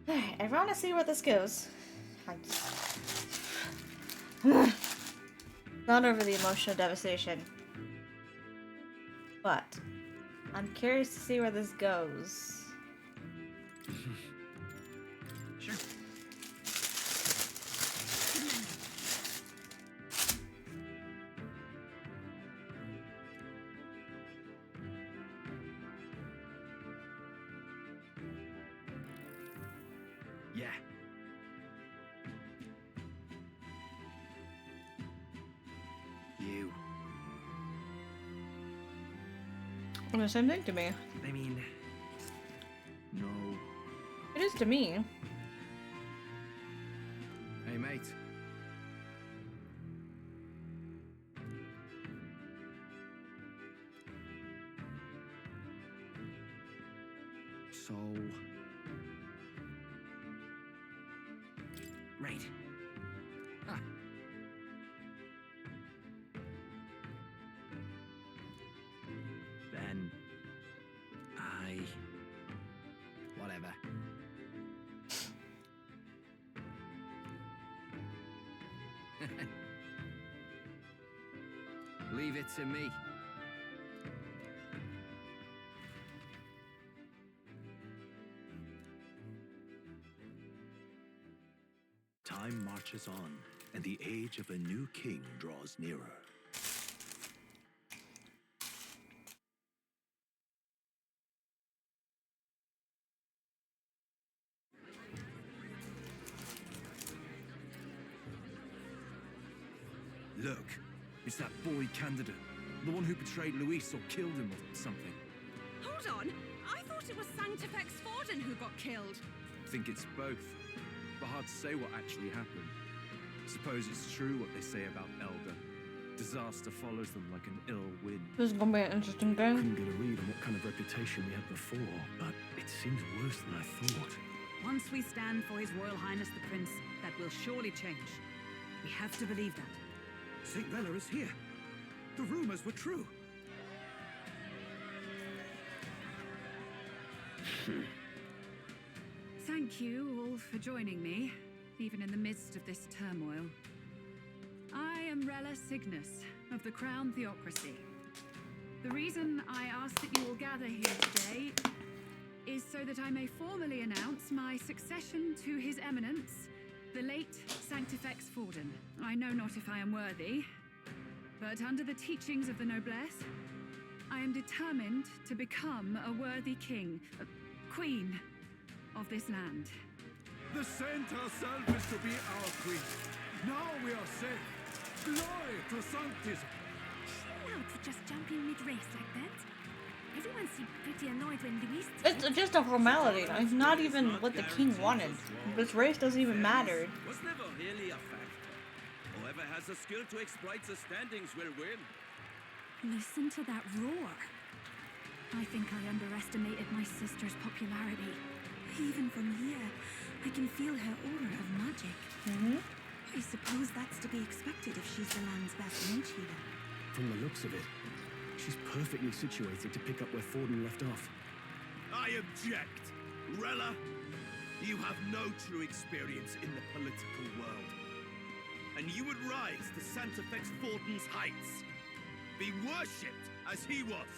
I want to see where this goes. Not over the emotional devastation. But I'm curious to see where this goes. Sure. Yeah. You. The same thing to me. I mean, no. It is to me. Hey, mate. So... Right. Ah. Then... Whatever. Leave it to me. Time marches on, and the age of a new king draws nearer. Look, it's that boy candidate. The one who betrayed Luis or killed him or something. Hold on! I thought it was Sanctifex Forden who got killed. I think it's both. But hard to say what actually happened. Suppose it's true what they say about Elder. Disaster follows them like an ill wind. This is gonna be an interesting game. Couldn't get a read on what kind of reputation we had before, but it seems worse than I thought. Once we stand for His Royal Highness the Prince, that will surely change. We have to believe that. St. Rella is here. The rumors were true. Thank you all for joining me, even in the midst of this turmoil. I am Rella Cygnus of the Crown Theocracy. The reason I ask that you all gather here today is so that I may formally announce my succession to His Eminence, the late Sanctifex Forden. I know not if I am worthy, but under the teachings of the noblesse, I am determined to become a worthy king, a queen of this land. The saint herself is to be our queen. Now we are safe. Glory to Sanctism. Chill out for just jumping mid-race like that. Everyone seemed pretty annoyed when Luis... It's just a formality. It's not even what the king wanted. This race doesn't even matter. Was never really a fact. Whoever has the skill to exploit the standings will win. Listen to that roar. I think I underestimated my sister's popularity. Even from here, I can feel her aura of magic. I suppose that's to be expected if she's the land's best mage healer. From the looks of it, she's perfectly situated to pick up where Forden left off. I object. Rella, you have no true experience in the political world. And you would rise to Sanctifex Forden's heights. Be worshipped as he was.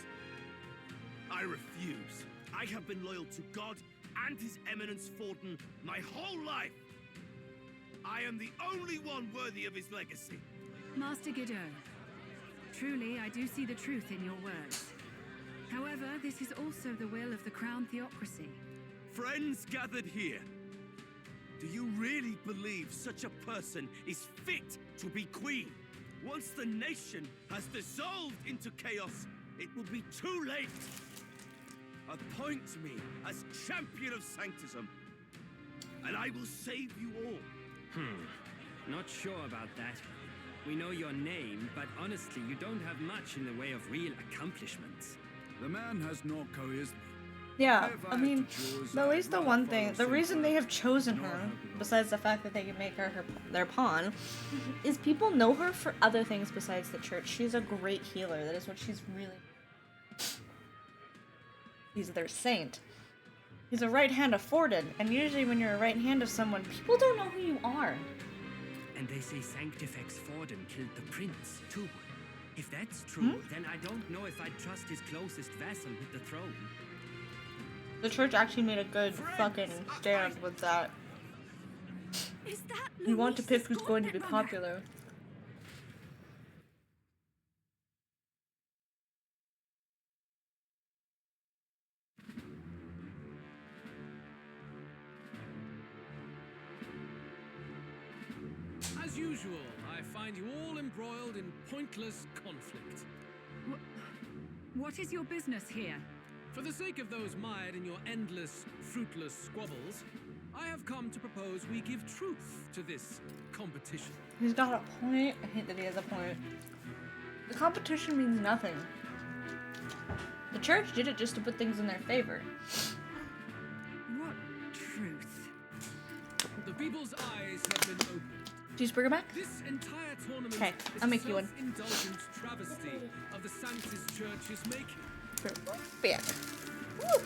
I refuse. I have been loyal to God and His Eminence Forden my whole life. I am the only one worthy of his legacy. Master Godot, truly I do see the truth in your words. However, this is also the will of the Crown Theocracy. Friends gathered here, do you really believe such a person is fit to be queen? Once the nation has dissolved into chaos, it will be too late. Appoint me as champion of Sanctism, and I will save you all. Not sure about that. We know your name, but honestly, you don't have much in the way of real accomplishments. The man has no charisma. Yeah, I mean, at least the one thing, the reason they have chosen her, besides the fact that they can make her their pawn, is people know her for other things besides the church. She's a great healer. That is what she's really... She's their saint. He's a right hand of Forden, and usually when you're a right hand of someone, people don't know who you are. And they say Sanctifex Forden killed the prince, too. If that's true, then I don't know if I'd trust his closest vassal with the throne. The church actually made a good fucking stand with that. Is that You want to Louise's pick who's going to be gauntlet runner? popular. As usual, I find you all embroiled in pointless conflict. What is your business here? For the sake of those mired in your endless, fruitless squabbles, I have come to propose we give truth to this competition. He's got a point. I hate that he has a point. The competition means nothing. The church did it just to put things in their favor. What truth? The people's eyes have been opened. Cheeseburger back? This entire tournament Okay, is I'll a make you one. self-indulgent travesty of the Sanctus Church's making. Back. Woo!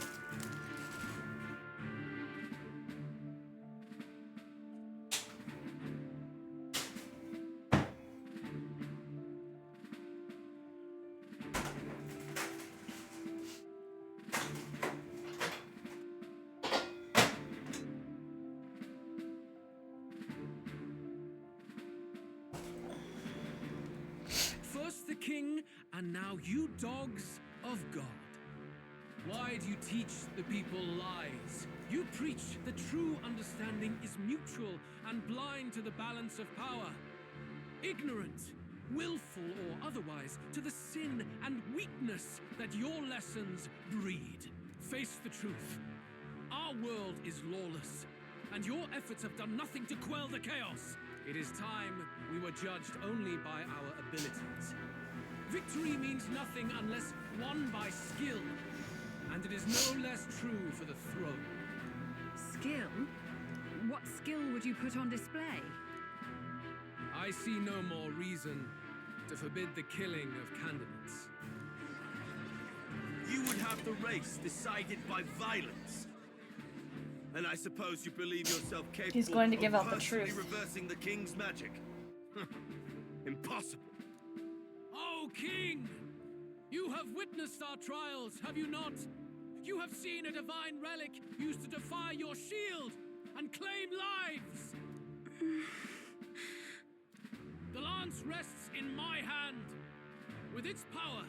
First the king, and now you dogs of God. Why do you teach the people lies? You preach that true understanding is mutual and blind to the balance of power. Ignorant, willful or otherwise, to the sin and weakness that your lessons breed. Face the truth. Our world is lawless, and your efforts have done nothing to quell the chaos. It is time we were judged only by our abilities. Victory means nothing unless won by skill, and it is no less true for the throne. Skill? What skill would you put on display? I see no more reason to forbid the killing of candidates. You would have the race decided by violence. And I suppose you believe yourself capable He's going to give of out the personally truth. reversing the king's magic. Impossible. Oh, King! You have witnessed our trials, have you not? You have seen a divine relic used to defy your shield and claim lives! The lance rests in my hand. With its power,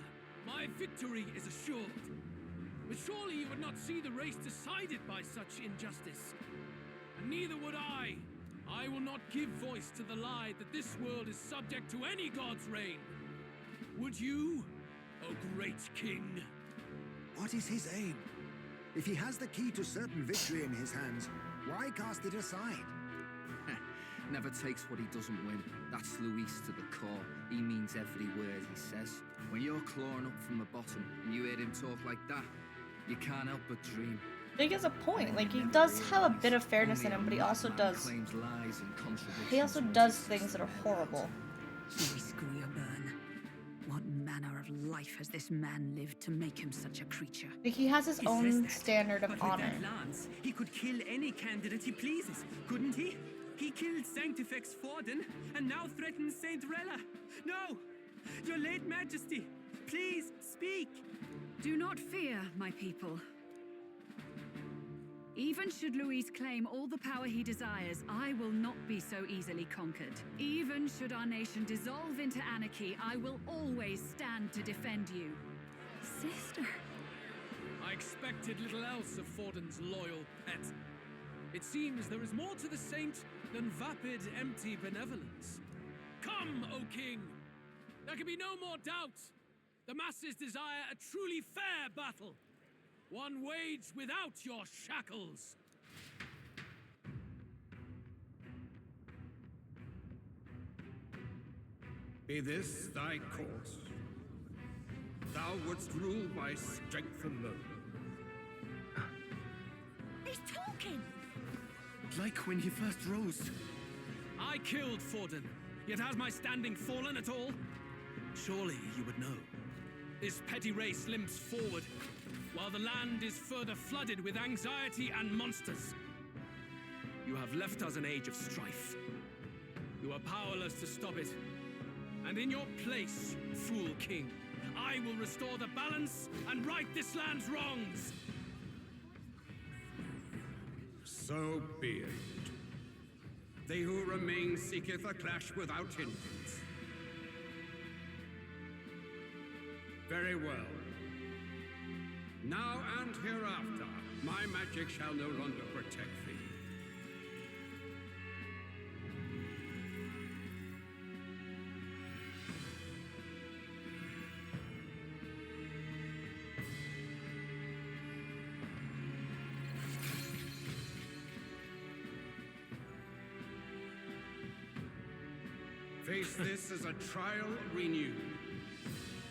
my victory is assured. But surely you would not see the race decided by such injustice. And neither would I. I will not give voice to the lie that this world is subject to any god's reign. Would you, O great king? What is his aim? If he has the key to certain victory in his hands, why cast it aside? Never takes what he doesn't win. That's Luis to the core. He means every word he says. When you're clawing up from the bottom and you hear him talk like that, you can't help but dream. He has a point. Like, he does have a bit of fairness in him, but he also does. Claims lies and contradictions. He also does things that are horrible. Louis Grierburn. What manner of life has this man lived to make him such a creature? Like, he has his He says own that, standard of but honor. with that lance, he could kill any candidate he pleases, couldn't he? He killed Sanctifex Forden, and now threatens Saint Rella. No! Your late majesty, please speak! Do not fear, my people. Even should Louis claim all the power he desires, I will not be so easily conquered. Even should our nation dissolve into anarchy, I will always stand to defend you. Sister. I expected little else of Forden's loyal pet. It seems there is more to the saint than vapid, empty benevolence. Come, O king! There can be no more doubt. The masses desire a truly fair battle. One waged without your shackles. Be this thy course. Thou wouldst rule by strength alone. He's talking! Like when you first rose. I killed Forden, yet has my standing fallen at all? Surely you would know. This petty race limps forward, while the land is further flooded with anxiety and monsters. You have left us an age of strife. You are powerless to stop it. And in your place, fool king, I will restore the balance and right this land's wrongs. So be it. They who remain seeketh a clash without hindrance. Very well. Now and hereafter, my magic shall no longer protect thee. Face this as a trial renewed.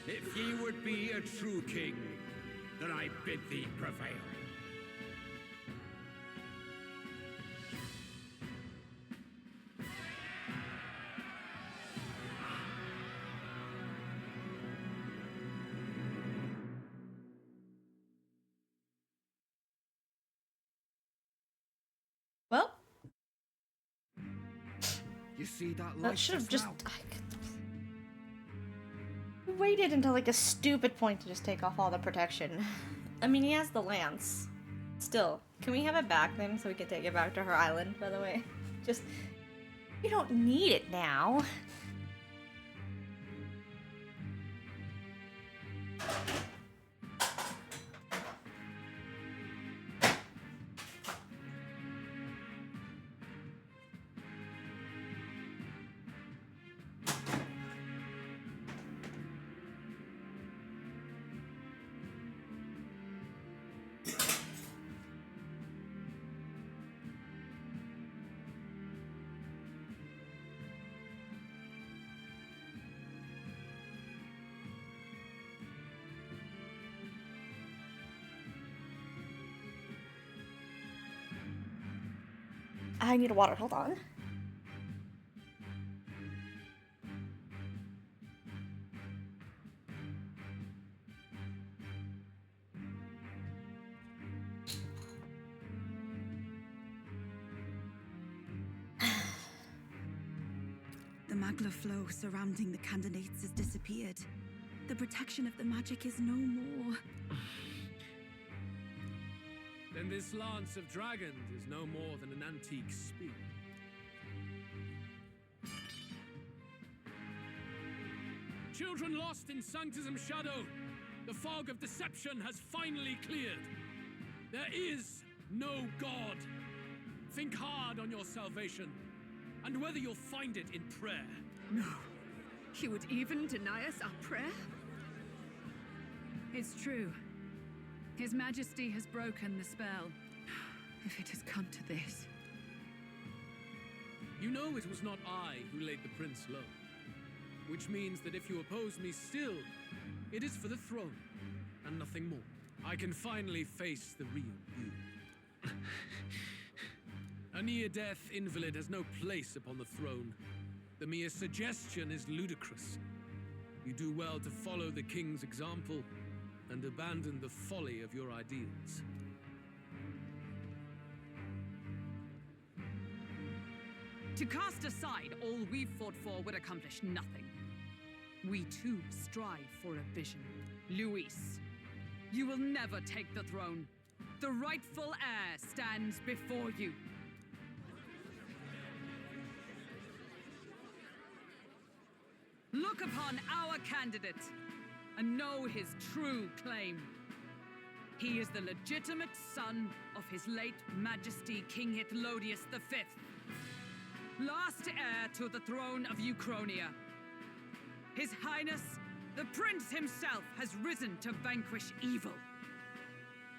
If ye would be a true king, then I bid thee prevail. Well, You see that light that should have just. now? I waited until like a stupid point to just take off all the protection. I mean, he has the lance. Still, can we have it back then so we can take it back to her island, by the way? Just. You don't need it now. I need water, hold on. The magla flow surrounding the candidates has disappeared. The protection of the magic is no more. Then this lance of dragons is no more than an antique spear. Children lost in Sanctism's shadow, the fog of deception has finally cleared. There is no God. Think hard on your salvation, and whether you'll find it in prayer. No. He would even deny us our prayer? It's true. His Majesty has broken the spell. If it has come to this. You know it was not I who laid the prince low. Which means that if you oppose me still, it is for the throne, and nothing more. I can finally face the real you. A near-death invalid has no place upon the throne. The mere suggestion is ludicrous. You do well to follow the king's example and abandon the folly of your ideals. To cast aside all we've fought for would accomplish nothing. We too strive for a vision. Luis, you will never take the throne. The rightful heir stands before you. Look upon our candidate and know his true claim. He is the legitimate son of his late Majesty King Hithlodius V, last heir to the throne of Uchronia. His Highness, the Prince himself, has risen to vanquish evil.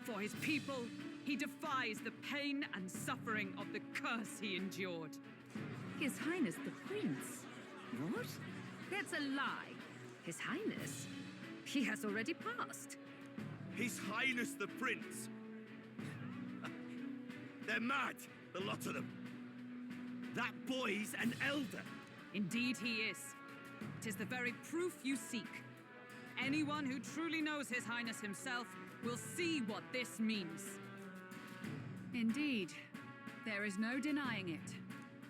For his people, he defies the pain and suffering of the curse he endured. His Highness the Prince? What? That's a lie. His Highness? He has already passed. His Highness the Prince. They're mad, the lot of them. That boy's an elder. Indeed he is. 'Tis the very proof you seek. Anyone who truly knows His Highness himself will see what this means. Indeed, there is no denying it.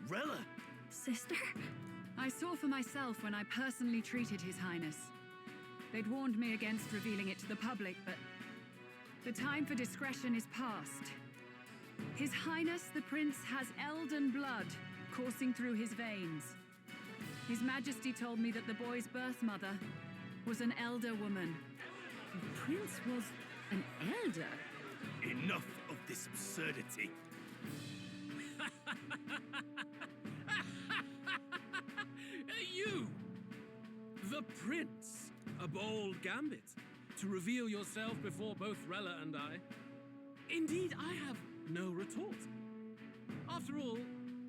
Rella! Sister? I saw for myself when I personally treated His Highness. They'd warned me against revealing it to the public, but the time for discretion is past. His Highness the Prince has elden blood coursing through his veins. His Majesty told me that the boy's birth mother was an elder woman. The prince was an elder? Enough of this absurdity. You! The prince! A bold gambit to reveal yourself before both Rella and I. Indeed, I have no retort. After all,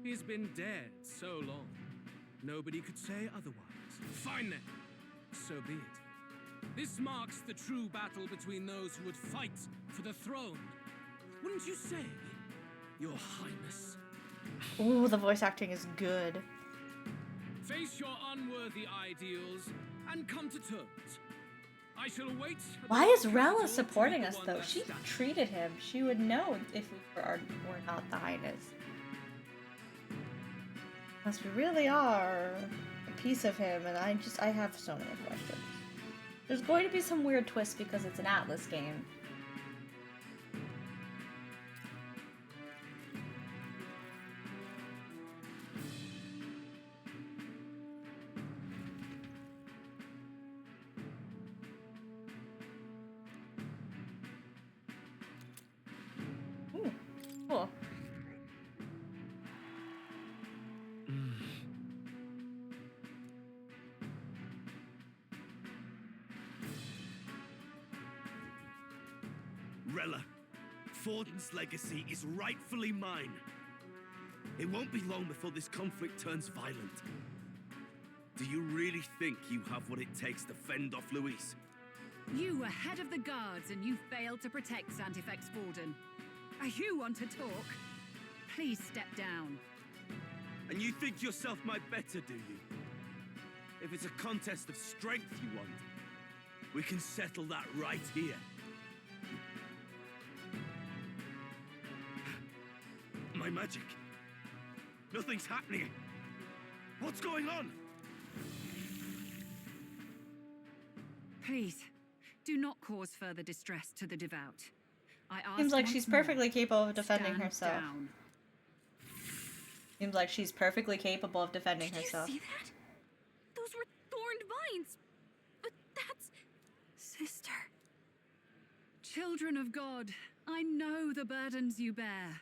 he's been dead so long. Nobody could say otherwise. Fine then. So be it. This marks the true battle between those who would fight for the throne. Wouldn't you say, Your Highness? Ooh, the voice acting is good. Face your unworthy ideals and come to terms. I shall await. Why is Rella supporting us though? She treated him. She would know if we were not the Highness. Unless we really are a piece of him, and I have so many questions. There's going to be some weird twist because it's an Atlas game. Ooh, cool. Rella, Forden's legacy is rightfully mine. It won't be long before this conflict turns violent. Do you really think you have what it takes to fend off Luis? You were head of the guards and you failed to protect Santifex Forden. You want to talk? Please step down. And you think yourself my better, do you? If it's a contest of strength you want, we can settle that right here. My magic. Nothing's happening. What's going on? Please, do not cause further distress to the devout. I ask Seems like once she's more, perfectly capable of defending stand herself. down. Seems like she's perfectly capable of defending herself. Did you see that? Those were thorned vines. But that's... Sister. Children of God, I know the burdens you bear.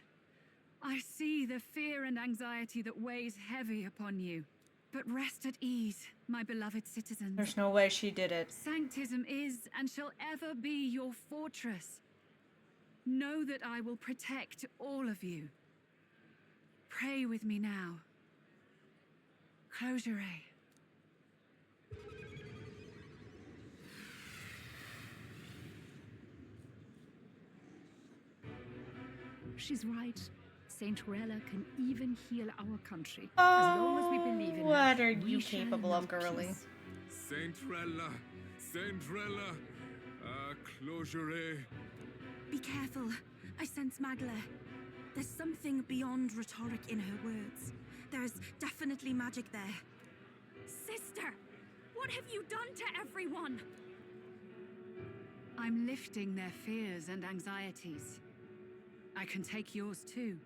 I see the fear and anxiety that weighs heavy upon you. But rest at ease, my beloved citizens. There's no way she did it. Sanctism is and shall ever be your fortress. Know that I will protect all of you. Pray with me now. Close your eye. She's right. Saint Rella can even heal our country. Oh, as long as we believe in her. what are we you shall capable know of, girly? peace. Saint Rella, closure. Be careful. I sense Magla. There's something beyond rhetoric in her words. There's definitely magic there. Sister, what have you done to everyone? I'm lifting their fears and anxieties. I can take yours too.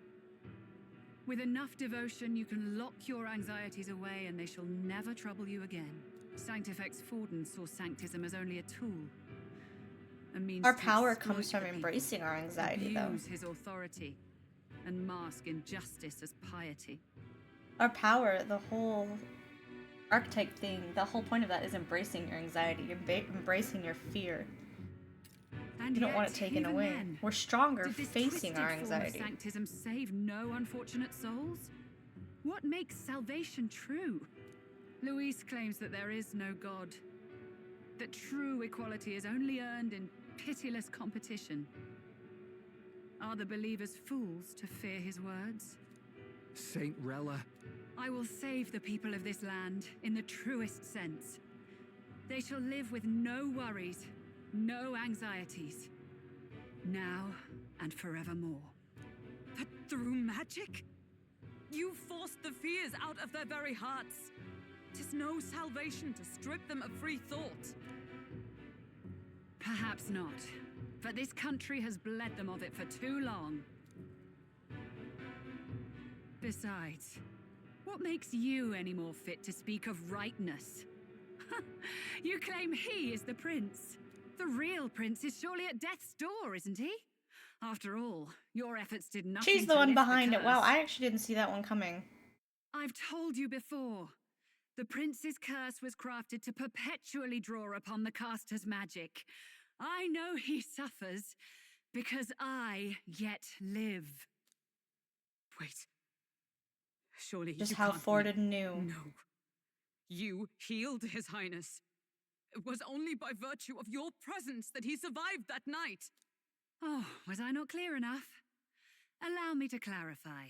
With enough devotion, you can lock your anxieties away and they shall never trouble you again. Sanctifex Forden saw sanctism as only a tool. A means Our to power exploit comes from the people, embracing our anxiety, though. abuse his authority, and mask injustice as piety. Our power, the whole archetype thing, the whole point of that is embracing your anxiety, embracing your fear. And You don't want it yet, taken even away. then, We're stronger did this facing our twisted form of anxiety. sanctism save no unfortunate souls? What makes salvation true? Luis claims that there is no God, that true equality is only earned in pitiless competition. Are the believers fools to fear his words? Saint Rella. I will save the people of this land in the truest sense. They shall live with no worries, no anxieties. now and forevermore. But through magic? You forced the fears out of their very hearts. 'Tis no salvation to strip them of free thought. Perhaps not, but this country has bled them of it for too long. Besides, what makes you any more fit to speak of rightness? You claim he is the prince. The real prince is surely at death's door, isn't he? After all, your efforts did nothing. She's the to one lift behind the it. Wow, curse. I actually didn't see that one coming. I've told you before. The prince's curse was crafted to perpetually draw upon the caster's magic. I know he suffers because I yet live. Wait. Surely Just you how can't Forden mean- knew. No. You healed His Highness. It was only by virtue of your presence that he survived that night. Oh, was I not clear enough? Allow me to clarify.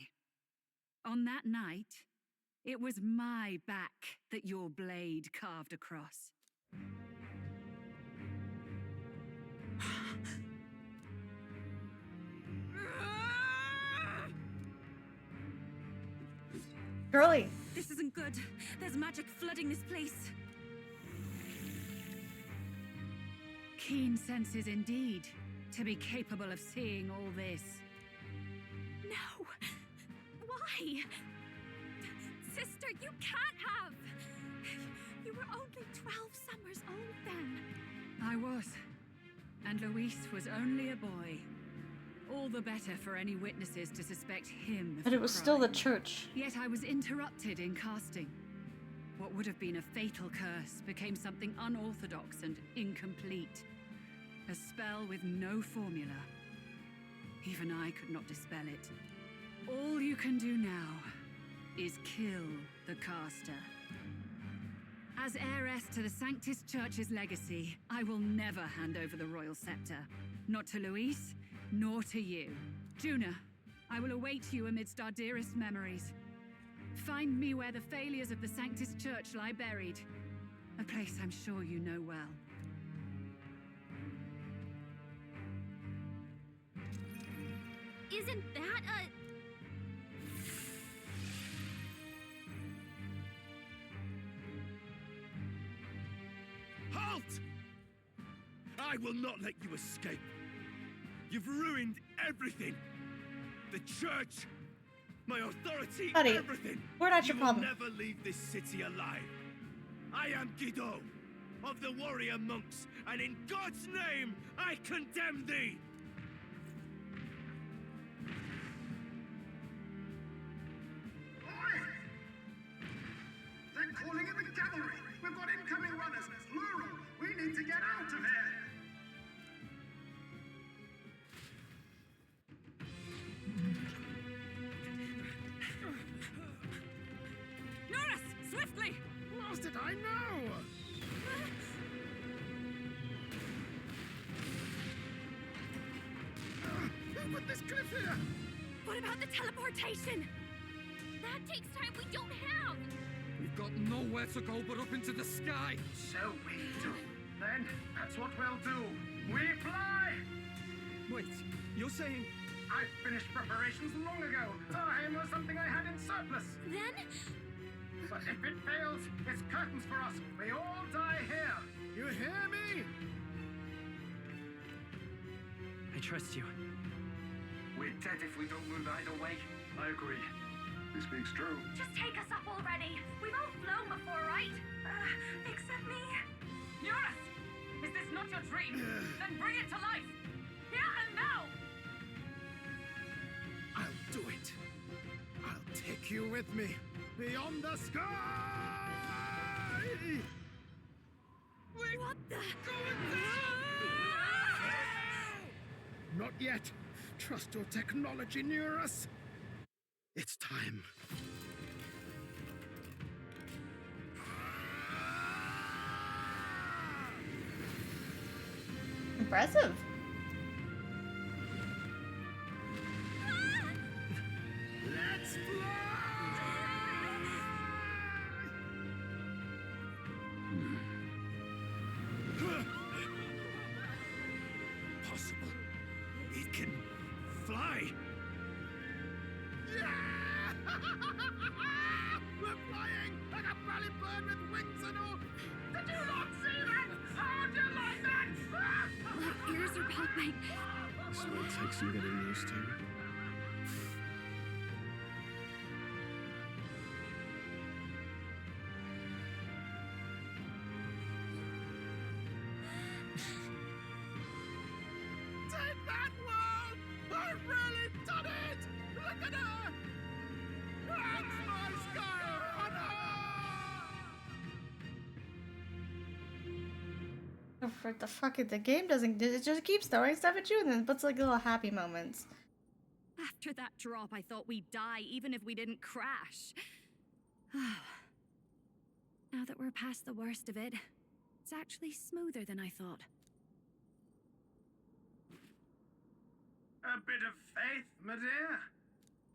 On that night, it was my back that your blade carved across. Girly. This isn't good. There's magic flooding this place. Keen senses indeed, to be capable of seeing all this. No! Why? Sister, you can't have! You were only 12 summers old then. I was. And Luis was only a boy. All the better for any witnesses to suspect him of But it was the still the crime. church. Yet I was interrupted in casting. What would have been a fatal curse became something unorthodox and incomplete. A spell with no formula. Even I could not dispel it. All you can do now is kill the caster. As heiress to the Sanctus Church's legacy, I will never hand over the royal scepter. Not to Luis, nor to you. Juna, I will await you amidst our dearest memories. Find me where the failures of the Sanctus Church lie buried. A place I'm sure you know well. Isn't that a... Halt! I will not let you escape. You've ruined everything. The church, my authority, Buddy, everything. we're not your You problem. will never leave this city alive. I am Guido, of the warrior monks, and in God's name, I condemn thee! They're calling in the cavalry! We've got incoming runners! Plural! We need to get out of here! Norris, swiftly! How did I know? Who put this cliff here? What about the teleportation? That takes time we don't have! We've got nowhere to go but up into the sky. So we do. Then, that's what we'll do. We fly! Wait, you're saying... I finished preparations long ago. Time was something I had in surplus. Then? But if it fails, it's curtains for us. We all die here. You hear me? I trust you. We're dead if we don't move either way. I agree. This speaks true. Just take us up already. We've all flown before, right? Except me. Norris! Is this not your dream? Then bring it to life! Here and now! I'll do it. I'll take you with me. Beyond the sky! What the? Not yet. Trust your technology near us. It's time. Impressive. Let's fly! Possible. This will take some getting used to. Take that, world! I've really done it! Look at her! That's my sky Oh, for the fuck it, the game doesn't. It just keeps throwing stuff at you and then puts like little happy moments. After that drop, I thought we'd die even if we didn't crash. Now that we're past the worst of it, it's actually smoother than I thought. A bit of faith, my dear.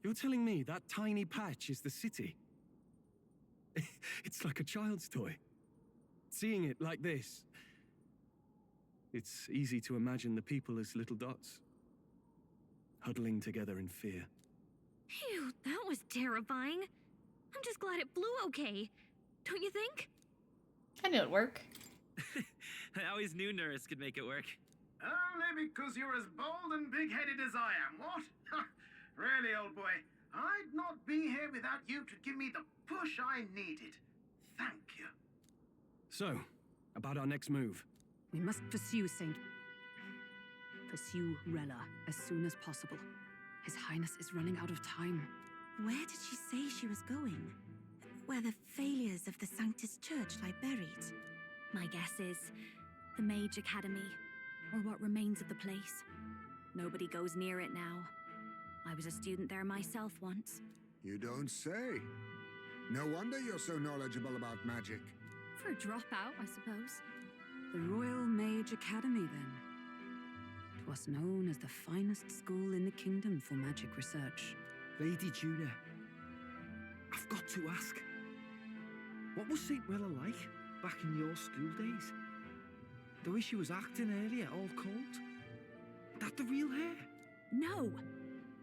You're telling me that tiny patch is the city? It's like a child's toy. Seeing it like this, it's easy to imagine the people as little dots, huddling together in fear. Phew, that was terrifying. I'm just glad it flew okay. Don't you think? I knew it'd work. I always knew Nurse could make it work. Only because you're as bold and big-headed as I am, what? Really, old boy, I'd not be here without you to give me the push I needed. Thank you. So, about our next move. We must pursue Rella as soon as possible. His Highness is running out of time. Where did she say she was going? Where the failures of the Sanctus Church lie buried? My guess is the Mage Academy, or what remains of the place. Nobody goes near it now. I was a student there myself once. You don't say. No wonder you're so knowledgeable about magic. For a dropout, I suppose. The Royal Mage Academy, then. It was known as the finest school in the kingdom for magic research. Lady Juna, I've got to ask. What was St. Rella like back in your school days? The way she was acting earlier, all cold? That the real hair? No!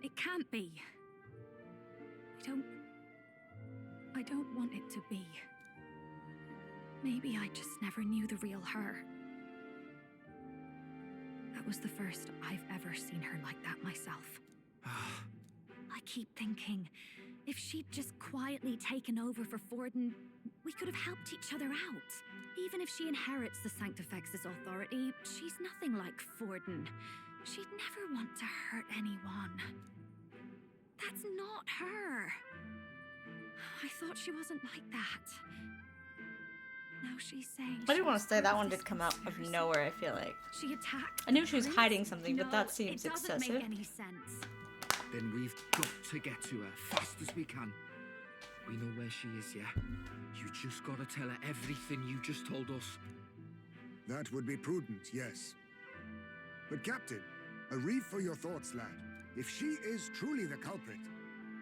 It can't be. I don't want it to be. Maybe I just never knew the real her. That was the first I've ever seen her like that myself. I keep thinking, if she'd just quietly taken over for Forden, we could have helped each other out. Even if she inherits the Sanctifex's authority, she's nothing like Forden. She'd never want to hurt anyone. That's not her. I thought she wasn't like that. Now she's saying I didn't want to say that one did come out of nowhere, I feel like. she attacked. I knew she was hiding something, but that No, seems it doesn't excessive. make any sense. Then we've got to get to her fast as we can. We know where she is, yeah? You just gotta tell her everything you just told us. That would be prudent, yes. But Captain, a reef for your thoughts, lad. If she is truly the culprit,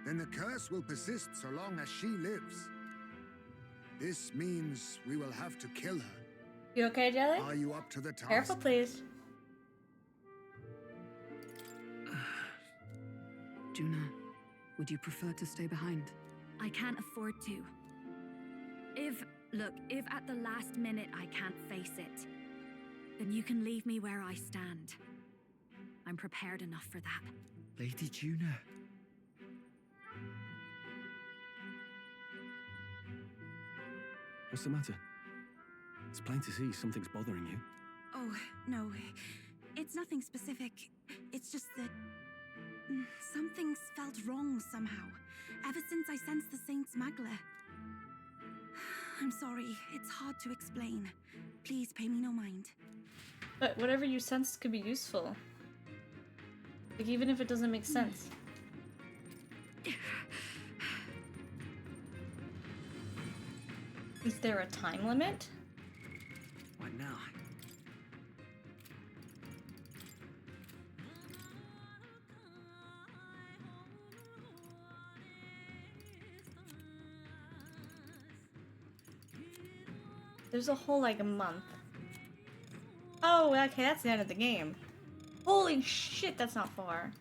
then the curse will persist so long as she lives. This means we will have to kill her. You okay, Jelly? Are you up to the task? Careful, please. Juna, would you prefer to stay behind? I can't afford to. If at the last minute I can't face it, then you can leave me where I stand. I'm prepared enough for that. Lady Juna. What's the matter? It's plain to see something's bothering you. Oh, no. It's nothing specific. It's just that something's felt wrong somehow, ever since I sensed the Saint's Magla. I'm sorry, it's hard to explain. Please pay me no mind. But whatever you sense could be useful. Like, even if it doesn't make sense. Is there a time limit? What now? There's a whole, like, a month. Oh, okay, that's the end of the game. Holy shit, that's not far.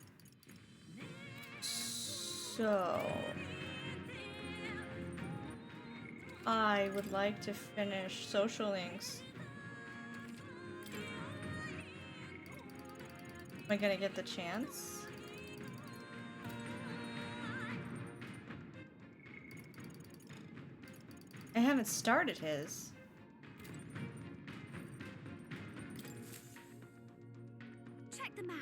So... I would like to finish Social Links. I gonna get the chance? I haven't started his. Check the map.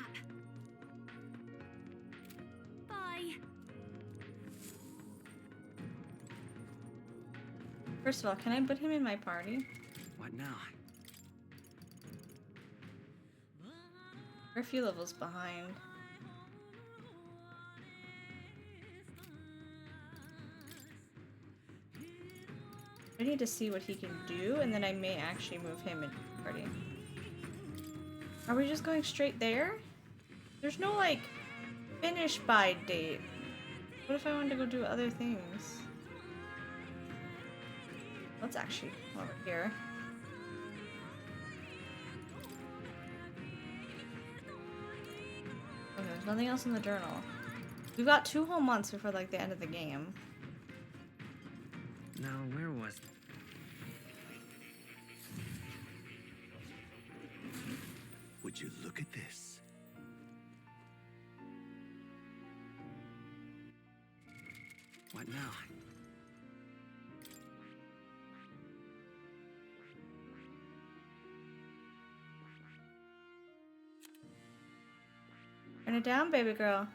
Bye. First of all, can I put him in my party? What now? We're a few levels behind. I need to see what he can do, and then I may actually move him into the party. Are we just going straight there? There's no, like, finish by date. What if I wanted to go do other things? Let's actually over here. Okay, there's nothing else in the journal. We've got 2 whole months before, like, the end of the game. Now, where was... Would you look at this? What now? Turn it down, baby girl.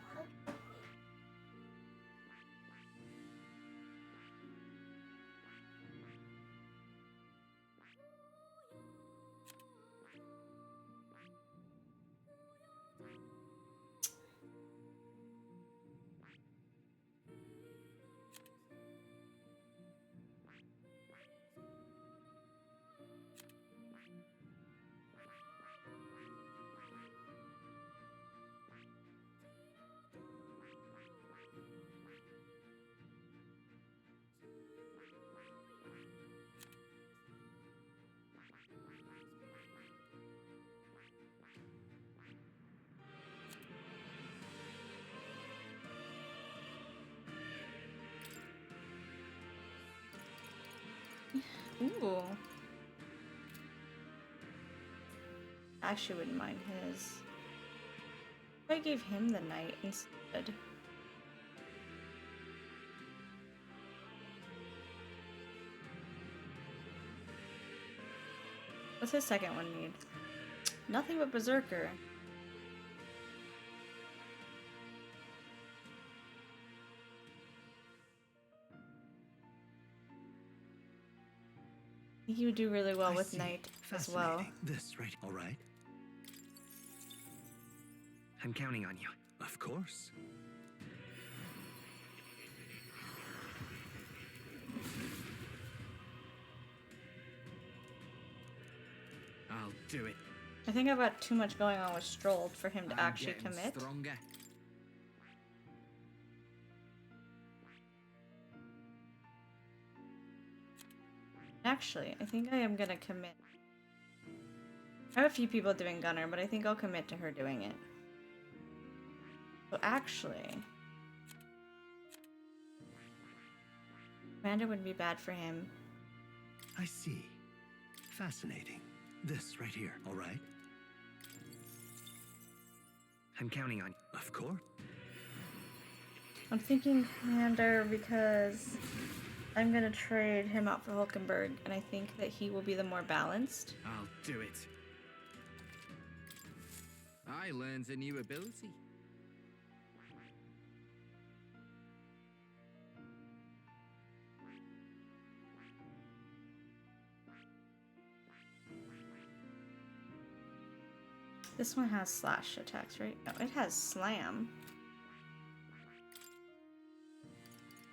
Ooh. I actually wouldn't mind his. If I gave him the knight instead. What's his second one need? Nothing but Berserker. I think he would do really well with Knight as well. This, right? All right. I'm counting on you. Of course. I'll do it. I think I've got too much going on with Strolled for him to actually commit. Stronger. Actually, I think I am gonna commit. I have a few people doing Gunner, but I think I'll commit to her doing it. So actually, Commander wouldn't be bad for him. I see. Fascinating. This right here, all right? I'm counting on you. Of course. I'm thinking Commander because I'm gonna trade him out for Hulkenberg, and I think that he will be the more balanced. I'll do it. I learned a new ability. This one has slash attacks, right? No, it has slam.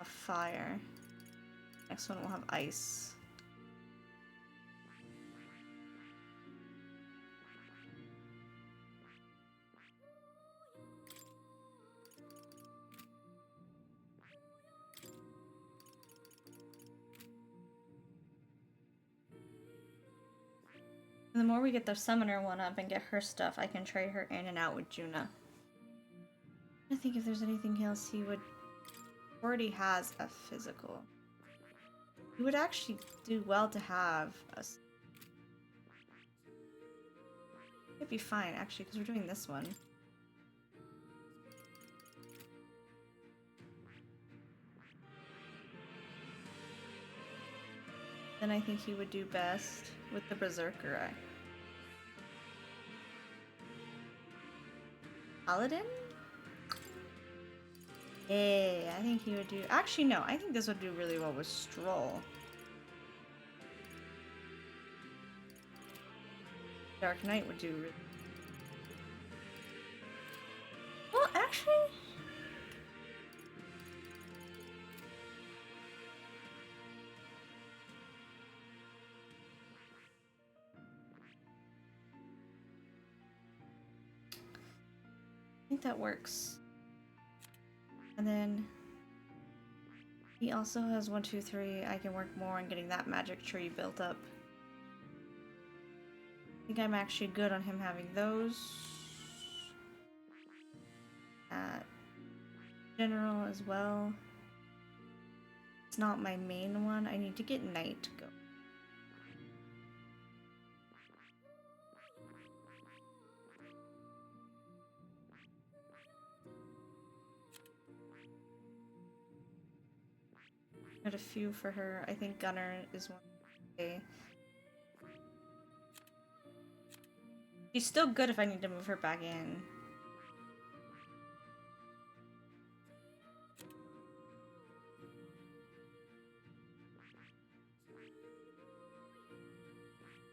A fire. Next one will have ice. And the more we get the summoner one up and get her stuff, I can trade her in and out with Juna. I think if there's anything else he would... already has a physical. He would actually do well to have a... It'd be fine, actually, because we're doing this one. then I think he would do best with the Berserker Eye. Paladin? Hey, I think he would do... Actually, no. I think this would do really well with Stroll. Dark Knight would do really... Well, actually... I think that works. And then he also has 1, 2, 3. I can work more on getting that magic tree built up. I think I'm actually good on him having those. General as well. It's not my main one. I need to get Knight go. Got a few for her. I think Gunner is one. Okay. She's still good if I need to move her back in.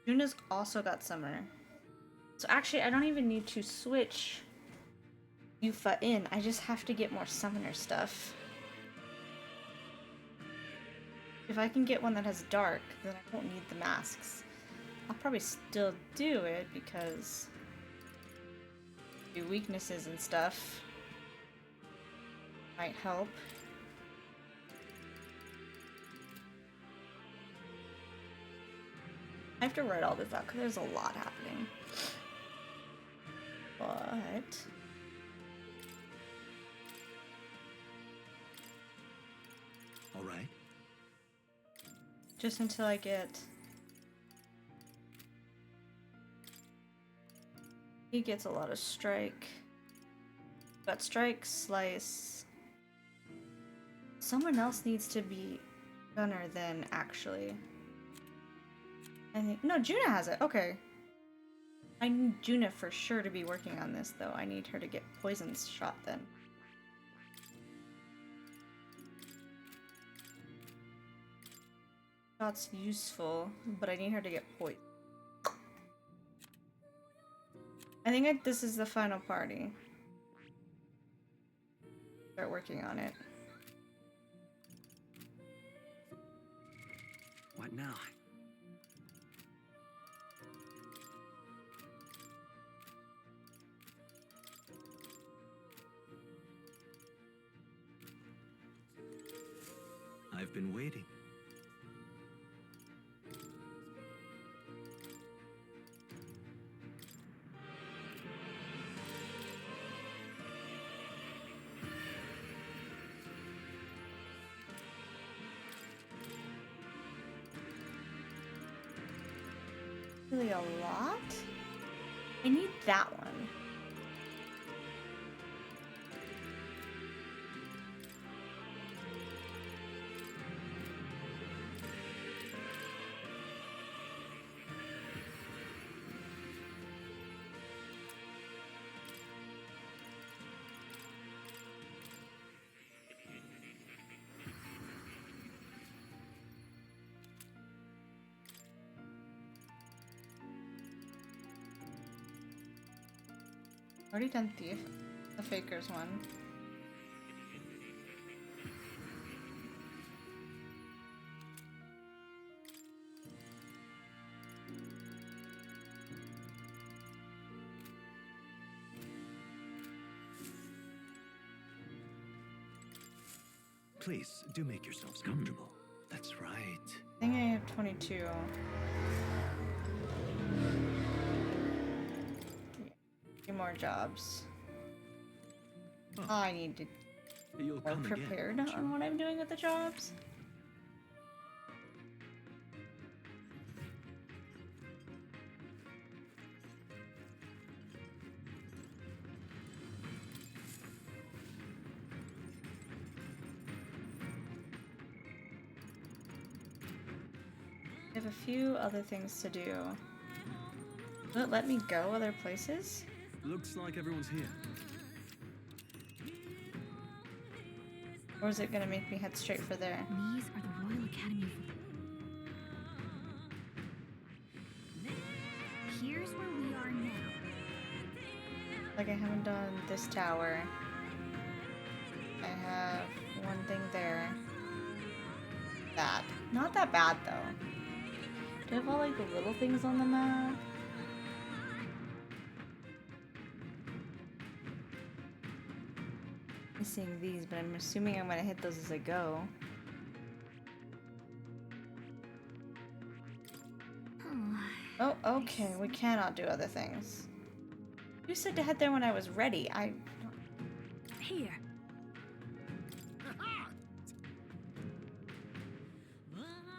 Juna's also got Summoner. So actually, I don't even need to switch Yufa in. I just have to get more Summoner stuff. If I can get one that has Dark, then I won't need the masks. I'll probably still do it because do weaknesses and stuff might help. I have to write all this out because there's a lot happening. But all right. Just until I get... He gets a lot of strike. Got strike, slice. Someone else needs to be Gunner then, actually. I think... No, Juna has it. Okay. I need Juna for sure to be working on this, though. I need her to get poison shot then. Shot's useful, but I need her to get poison. I think this is the final party. Start working on it. What now? I've been waiting. Really a lot? I need that one. Already done Thief, the Faker's one. Please, do make yourselves comfortable. That's right. I think I have 22. More jobs. Oh. I need to be more prepared on what I'm doing with the jobs. have a few other things to do. Will it let me go other places? Looks like everyone's here. Or is it gonna make me head straight for there? These are the Royal Academy. Here's where we are now. Like, I haven't done this tower. I have one thing there. Bad. Not that bad, though. Do I have all, like, the little things on the map? Missing these, but I'm assuming I'm gonna hit those as I go. Oh, okay. We cannot do other things. You said to head there when I was ready. Here.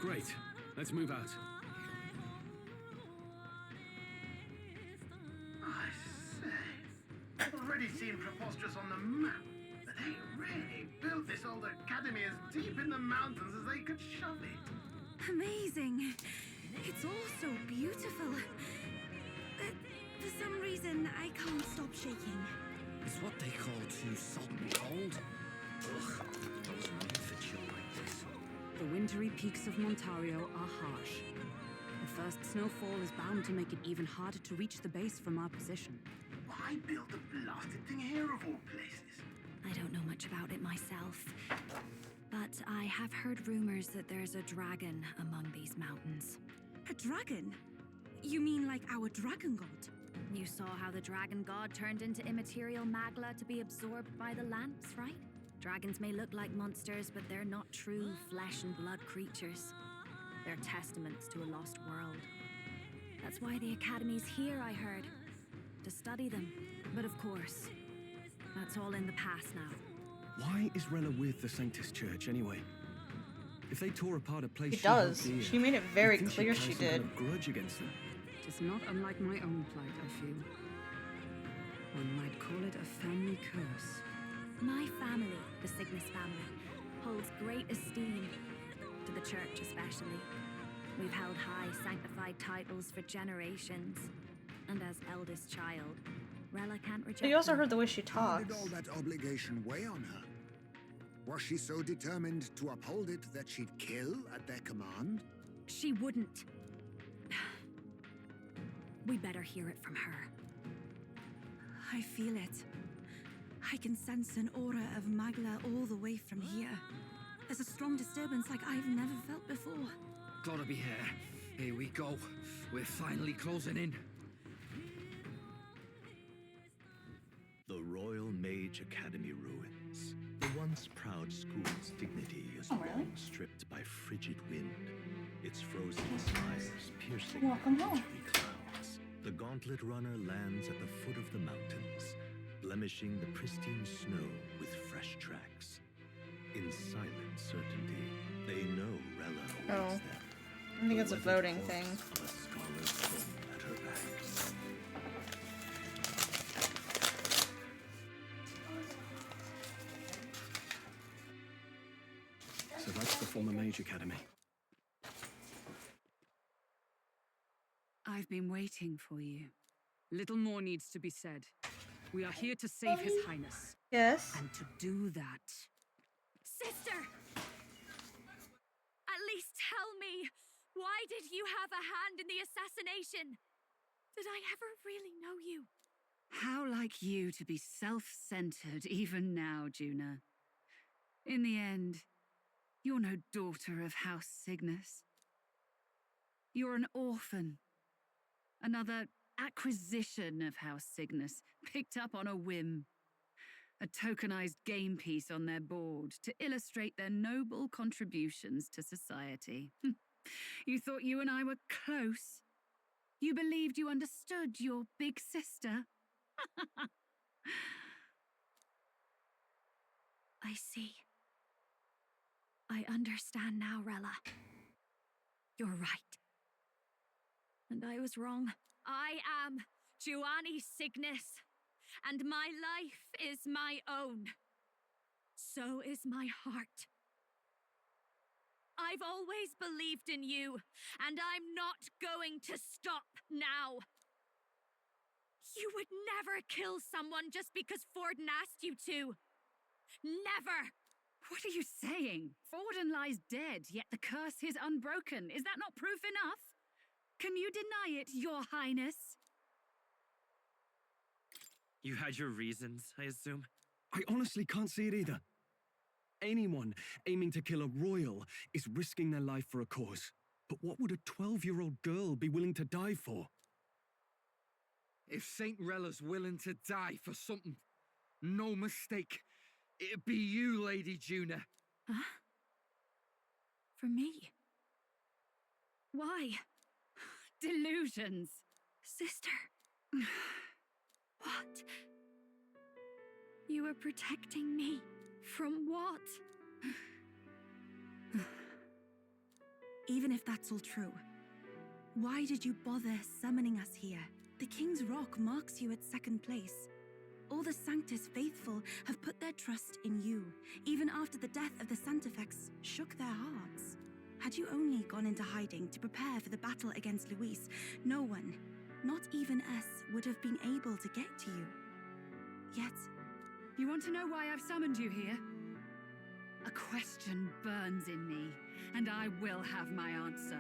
Great. Let's move out. I say, it already seemed preposterous on the map, but they really built this old academy as deep in the mountains as they could shove it. Amazing. It's all so beautiful. But for some reason, I can't stop shaking. It's what they call too salt and cold. Ugh, I wasn't ready for chill like this. The wintry peaks of Montario are harsh. The first snowfall is bound to make it even harder to reach the base from our position. Why build the blasted thing here of all places? I don't know much about it myself, but I have heard rumors that there's a dragon among these mountains. A dragon? You mean like our dragon god? You saw how the dragon god turned into immaterial magla to be absorbed by the lamps, right? Dragons may look like monsters, but they're not true flesh and blood creatures. They're testaments to a lost world. That's why the Academy's here, I heard. To study them. But of course, that's all in the past now. Why is Rella with the Sanctus Church anyway? If they tore apart a place She does. She made it very clear she did. Kind of grudge against them. It is not unlike my own plight, I feel. One might call it a family curse. My family, the Cygnus family, holds great esteem, to the church especially. We've held high sanctified titles for generations, and as eldest child, Rella can't reject But you also them. heard the way she How talks. did all that obligation weigh on her? Was she so determined to uphold it that she'd kill at their command? She wouldn't. We'd better hear it from her. I feel it. I can sense an aura of Magla all the way from here. There's a strong disturbance like I've never felt before. Gotta be here. Here we go. We're finally closing in. The Royal Mage Academy ruins. The once proud school's dignity is Oh, really? long stripped by frigid wind. Its frozen spires piercing Welcome like home. wintry clouds. The gauntlet runner lands at the foot of the mountains, blemishing the pristine snow with fresh tracks. In silent certainty, they know Rella awaits them. I think it's a voting thing. The scholar's foam at her back. So that's the former Mage Academy. I've been waiting for you. Little more needs to be said. We are here to save His Highness. Yes. And to do that, Sister! At least tell me, why did you have a hand in the assassination? Did I ever really know you? how like you to be self-centered even now, Juna. In the end, you're no daughter of House Cygnus. You're an orphan. Another acquisition of House Cygnus, picked up on a whim. A tokenized game piece on their board to illustrate their noble contributions to society. You thought you and I were close? You believed you understood your big sister? I see. I understand now, Rella. You're right. And I was wrong. I am Giovanni Cygnus, and my life is my own. So is my heart. I've always believed in you, and I'm not going to stop now. You would never kill someone just because Forden asked you to. Never! What are you saying? Forden lies dead, yet the curse is unbroken. Is that not proof enough? Can you deny it, Your Highness? You had your reasons, I assume? I honestly can't see it either. Anyone aiming to kill a royal is risking their life for a cause. But what would a 12-year-old girl be willing to die for? If Saint Rella's willing to die for something, no mistake, it'd be you, Lady Juna. Huh? For me? Why? Delusions. Sister. What? You are protecting me from what? Even if that's all true, why did you bother summoning us here? The King's Rock marks you at second place. All the Sanctus faithful have put their trust in you, even after the death of the Santafex shook their hearts. Had you only gone into hiding to prepare for the battle against Luis, no one, not even us, would have been able to get to you. Yet... You want to know why I've summoned you here? A question burns in me, and I will have my answer.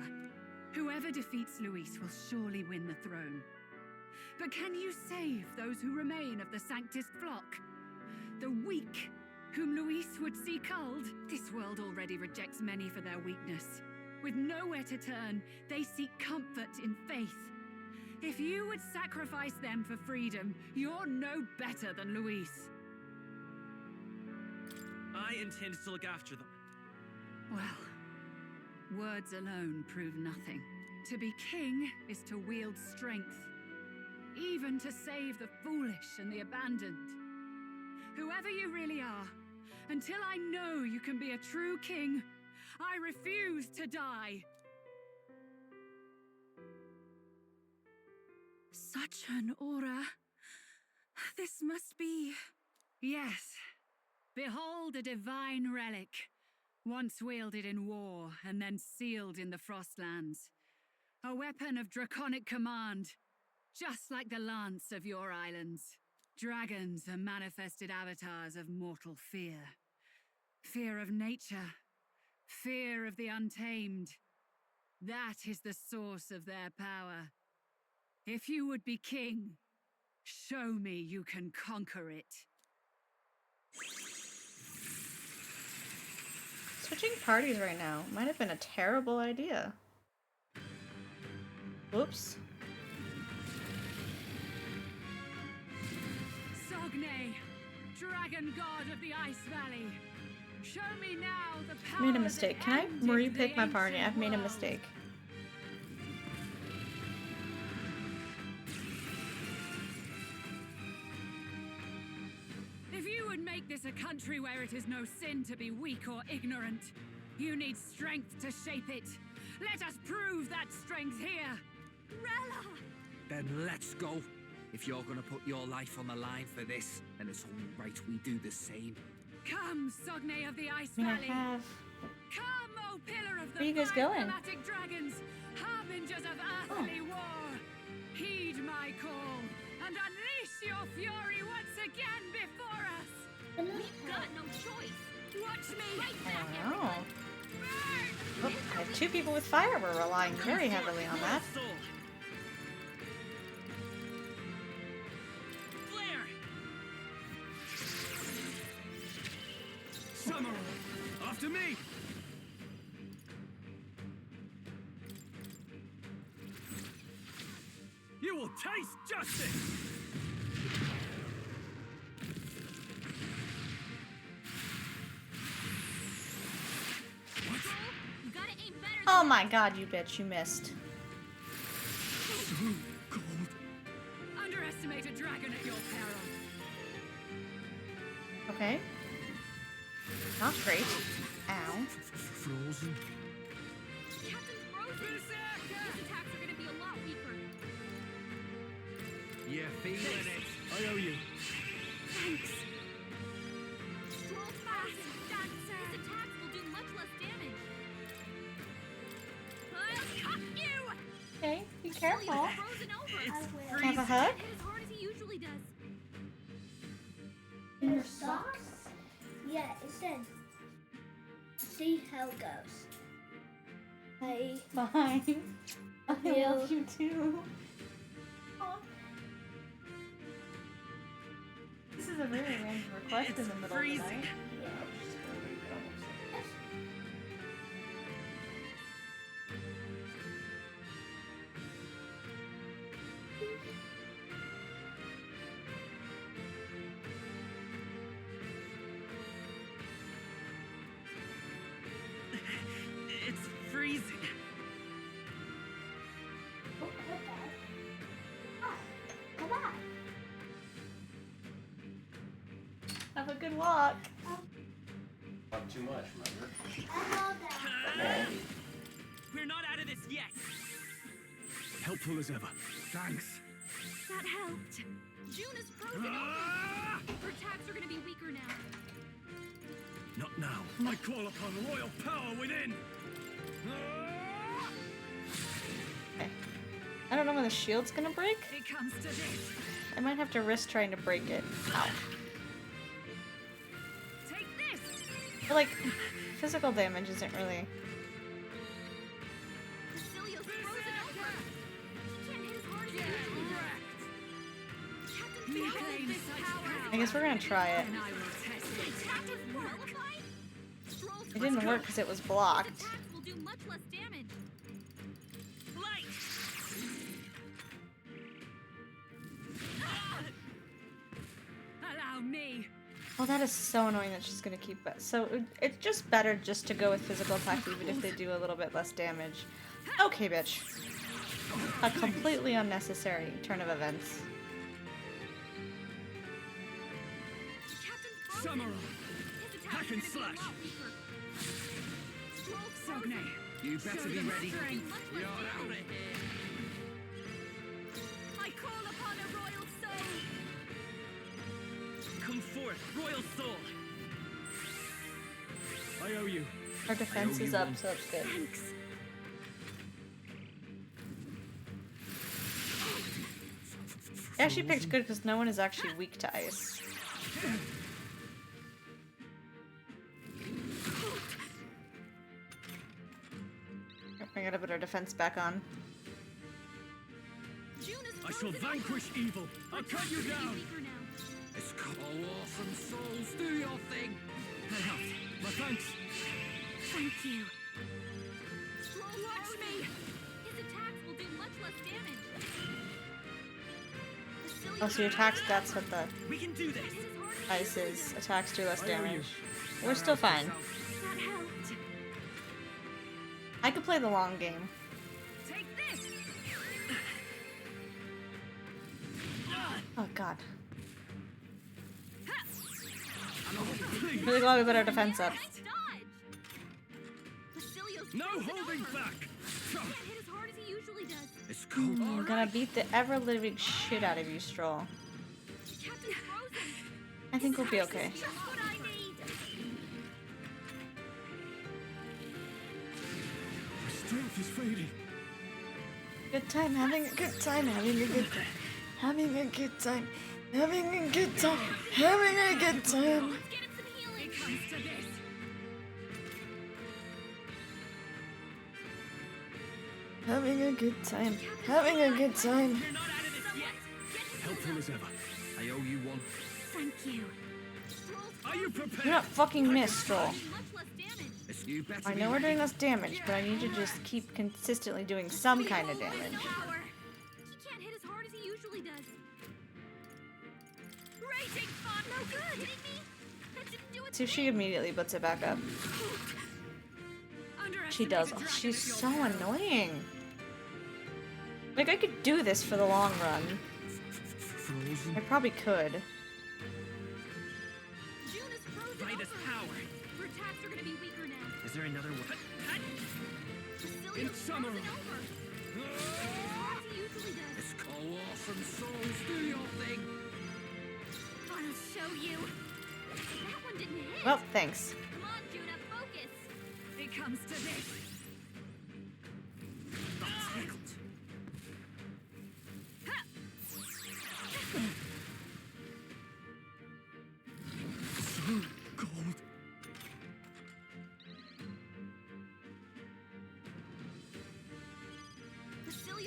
Whoever defeats Luis will surely win the throne. But can you save those who remain of the Sanctus flock? The weak, whom Luis would see culled? This world already rejects many for their weakness. With nowhere to turn, they seek comfort in faith. If you would sacrifice them for freedom, you're no better than Luis. I intend to look after them. Well, words alone prove nothing. To be king is to wield strength, even to save the foolish and the abandoned. Whoever you really are, until I know you can be a true king, I refuse to die. Such an aura. This must be... Yes. Behold a divine relic, once wielded in war and then sealed in the Frostlands. A weapon of draconic command, just like the lance of your islands. Dragons are manifested avatars of mortal fear. Fear of nature, fear of the untamed. That is the source of their power. If you would be king, show me you can conquer it. Switching parties right now might have been a terrible idea. Whoops. Sogne, dragon god of the Ice Valley. Show me now the power. Made a mistake. Can I repick my party? I've made a mistake. If you would make this a country where it is no sin to be weak or ignorant, you need strength to shape it. Let us prove that strength here. Rella! Then let's go. If you're gonna put your life on the line for this, then it's only right we do the same. Come, Sogne of the Ice I mean, Valley. I have... Come, O pillar of the Where you guys going? chromatic dragons, harbingers of earthly war. Heed my call and unleash your fury once again before us. We've got no choice. Watch me. Right back, I don't know. everyone. Oh, I have two people with fire. We're relying very heavily on that. Flare! Summer, after me! You will taste justice! You gotta aim better than Oh my god, you bitch. You missed. So cold. Underestimate a dragon at your peril. Okay. Not great. Ow. Frozen. Captain's frozen. His attacks are gonna be a lot weaker. Yeah, feeling it. I owe you. Thanks. Hold fast. His attacks will do much less damage. Careful. It's Can I have a hug? Hit as hard as he usually does. In your socks? Yeah, it said, see how it goes. Fine. I love you too. This is a very random request in the middle of the night. It's freezing. Come on. Have a good walk. Not too much, remember? I know that. We're not out of this yet. Helpful as ever. Thanks. That helped. June is frozen over. Her attacks are gonna be weaker now. Not now. I call upon royal power within. Okay. I don't know when the shield's gonna break. It comes to this. I might have to risk trying to break it. Ow. Take this. But, like, physical damage isn't really... Cecilia's frozen over. He can't hit as hard as he usually does. Captain Phoenix has power. I guess we're gonna try it. And I will test it. Captain Nullified? Stroll's It didn't work because it was blocked. attacks will do much less damage. Light. Allow me. Oh, that is so annoying that she's gonna keep it. So it's just better just to go with physical attack even if they do a little bit less damage. Okay, bitch. A completely unnecessary turn of events. Samurai. Hack and slash. Sogne. You better be ready. You're out of here. I call upon a royal soul. Come forth, royal soul. I owe you. Our defense is up, so it's good. Thanks. Yeah, she picked good because no one is actually weak to ice. I gotta put our defense back on. I shall vanquish evil. I'll cut you down. It's called awesome souls. Do your thing. That helped. My thanks. Thank you. Watch me. His attacks will do much less damage. Oh, so your attacks, that's what the We can do this. ice is. Attacks do less damage. We're still fine. That helped. I could play the long game. Take this. Oh god. Really glad we put our defense up. No holding back. Can't hit as hard as he usually does. It's cold. I'm gonna beat the ever-living shit out of you, Stroll. Captain's frozen. I think we'll be okay. Just what I need. My strength is fading. Good time, having a good time, having a good time. Having a good time. Having a good time. Having a good time. It comes to this. Having a good time. Having a good time. You're not out of this yet. Helpful as ever. I owe you one. Thank you. Are you prepared? Do not fucking miss, Stroll. Much less damage. It's you better I be know we're ready. doing less damage, but I need to just keep consistently doing some kind of damage. Power. He can't hit as hard as he usually does. Raging fun. No good. Kidding me? That didn't do it. So she immediately puts it back up. She does. Oh, she's so annoying. Like, I could do this for the long run. I probably could. June is frozen By this over. power. Her attacks are gonna be weaker now. Is there another one? Cecilia's summer. frozen over. As he usually does. It's called awesome souls. Do your thing. I'll show you. That one didn't hit. Well, thanks. Come on, Juna, focus. It comes to this.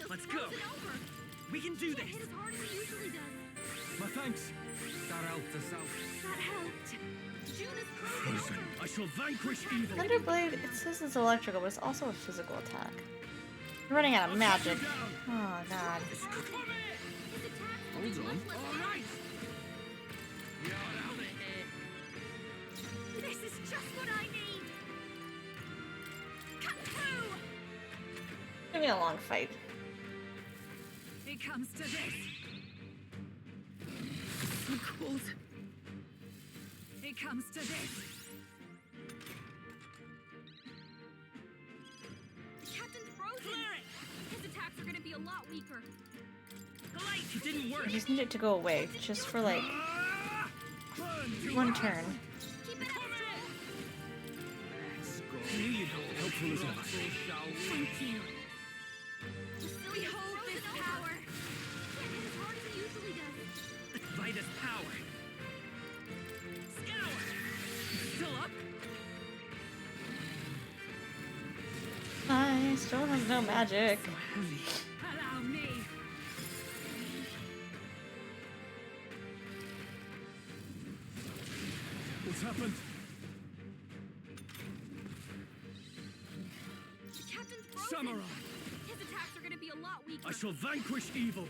Let's go. We can do this. Hit as hard as he usually does. My thanks. That helped us out. That helped. June is Frozen. I shall vanquish evil. Thunderblade, it says it's electrical, but it's also a physical attack. You're running out of magic. Oh god. Hold on. All right. This is just what I need. Cut through. It's gonna be a long fight. It comes to this. So cold. It comes to this. The captain's frozen. His attacks are gonna be a lot weaker. It didn't work. I just need it to go away, just for like one turn. Keep it up. Here you go. Helpful as ever. Thank you. Behold this power. Can't hit as hard as he usually does. By this power. Scour. Still up? I still have no magic. Allow me. What's happened? The captain's frozen. Samurai. His attacks are gonna be a lot weaker. I shall vanquish evil.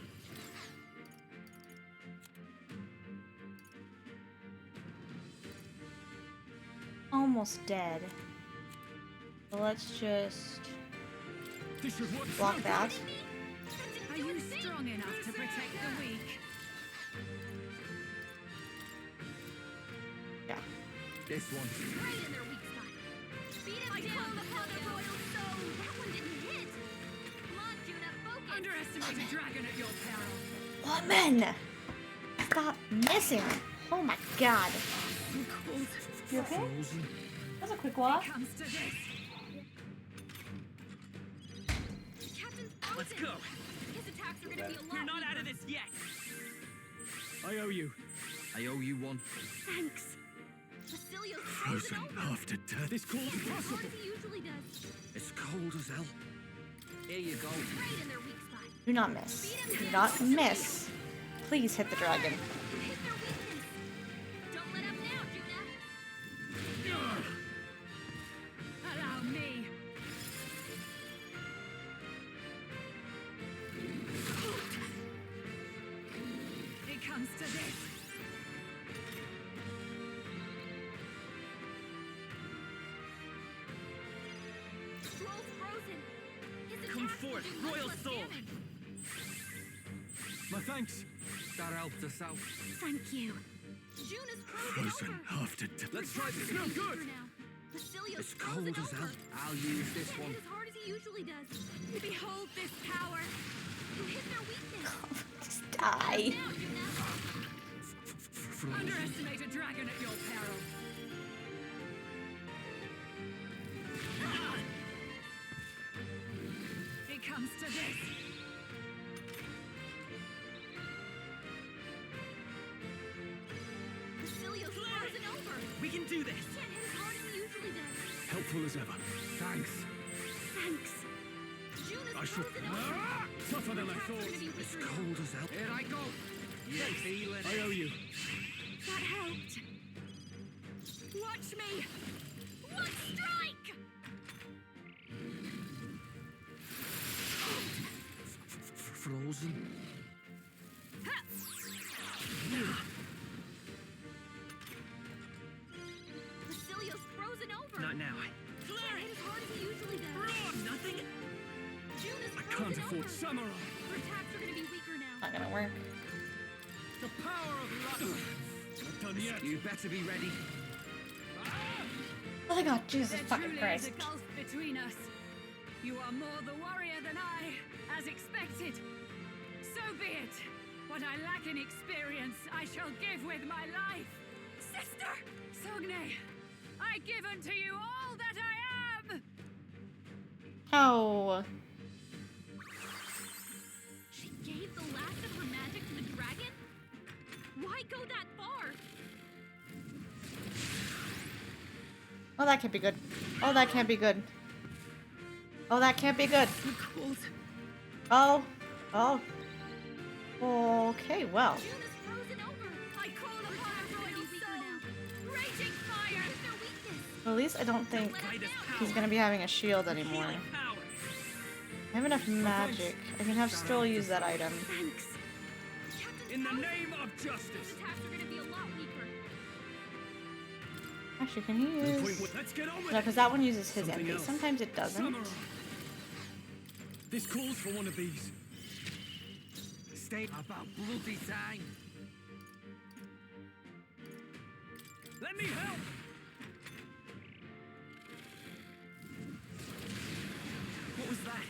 Almost dead. So let's just This should work. block that. Are you strong enough to protect the weak? Yeah. This one. Right in their weak spot. Beat him down upon the royal stone. That one didn't hit. Come on, Juna, focus. Underestimate a dragon at your peril. Woman! Stop missing! Oh my god. You okay? Frozen. That was a quick walk. It comes to this. Captain's frozen. Let's go. His attacks are gonna be a lot We're not weaker. out of this yet. I owe you. I owe you one. Thanks. Basilio's Frozen after death. This calls As hard impossible. as he usually does. It's cold as hell. Here you go. Right in their weak spot. Do not miss. Do not miss. Please hit the dragon. You hit their weakness. Don't let up now, Juna. Allow me. It comes to this. Scroll's frozen. His Come attacks will forth, do much royal less soul. damage. My thanks. That helped us out. Thank you. Juna's Frozen after death. Let's try this. No good. Basilio's It's frozen cold as over. hell. I'll use this Can't one. hit as hard as he usually does. Behold this power. You hit their weakness. Just die. Now, Juna. Underestimate a dragon at your peril. It comes to this. Basilio's frozen over. We can do this. Can't hit as hard as he usually does. Helpful as ever. Thanks. Thanks. Juna's I shall. frozen over. Tougher than I Attacks are thought. gonna be It's weaker now. cold as hell. Here I go. Yeah, feeling I owe you. That helped. Watch me. One strike. Frozen. Basilio's frozen over. Not now. Can't hit as hard as he usually does. Nothing. Juna's I frozen can't afford over. samurai. Her attacks are gonna be weaker now. Not gonna work. The power of love. Not done yet. You better be ready. Oh my god, Jesus There fucking truly Christ. is a gulf between us. You are more the warrior than I, as expected. So be it. What I lack in experience, I shall give with my life. Sister! Sogne, I give unto you all that I am! Oh. She gave the last of her magic to the dragon? Why go that far? Oh, that can't be good. Oh, that can't be good. Oh, that can't be good. So cold. Oh. Oh. Okay, well. At least I don't think he's gonna be having a shield anymore. I have enough magic. I can have Stroll use that item. In the name of justice. Actually, can he use... No, because that one uses his MP. Sometimes it doesn't. This calls for one of these. Stay about bloody time. Let me help. What was that?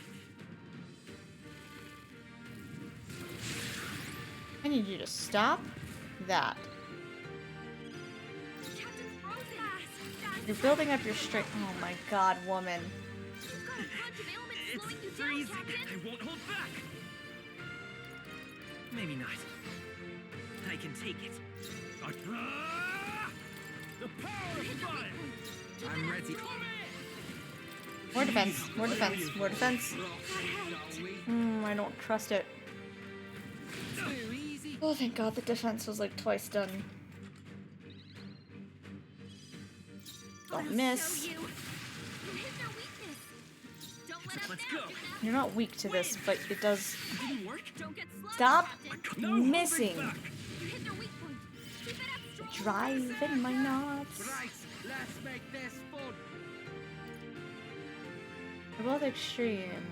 I need you to stop that. You're building up your strength. Oh my god, woman. It's freezing. I won't hold back. Maybe not. I can take it. The power of fire. I'm ready. More defense. More defense. More defense. I don't trust it. Oh, thank god the defense was like twice done. Don't miss. Let's go. You're not weak to this, but it does... Stop missing. Driving my knobs. Right, let's make this fun. They're both extreme.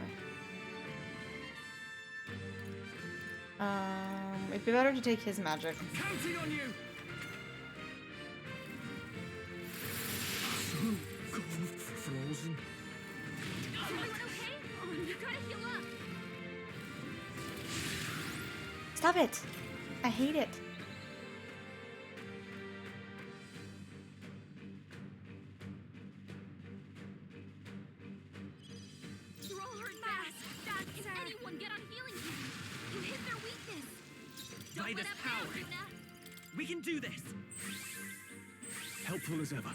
It'd be better to take his magic. I'm counting on you. Frozen. Stop it! I hate it. By this power. We can do this. Helpful as ever.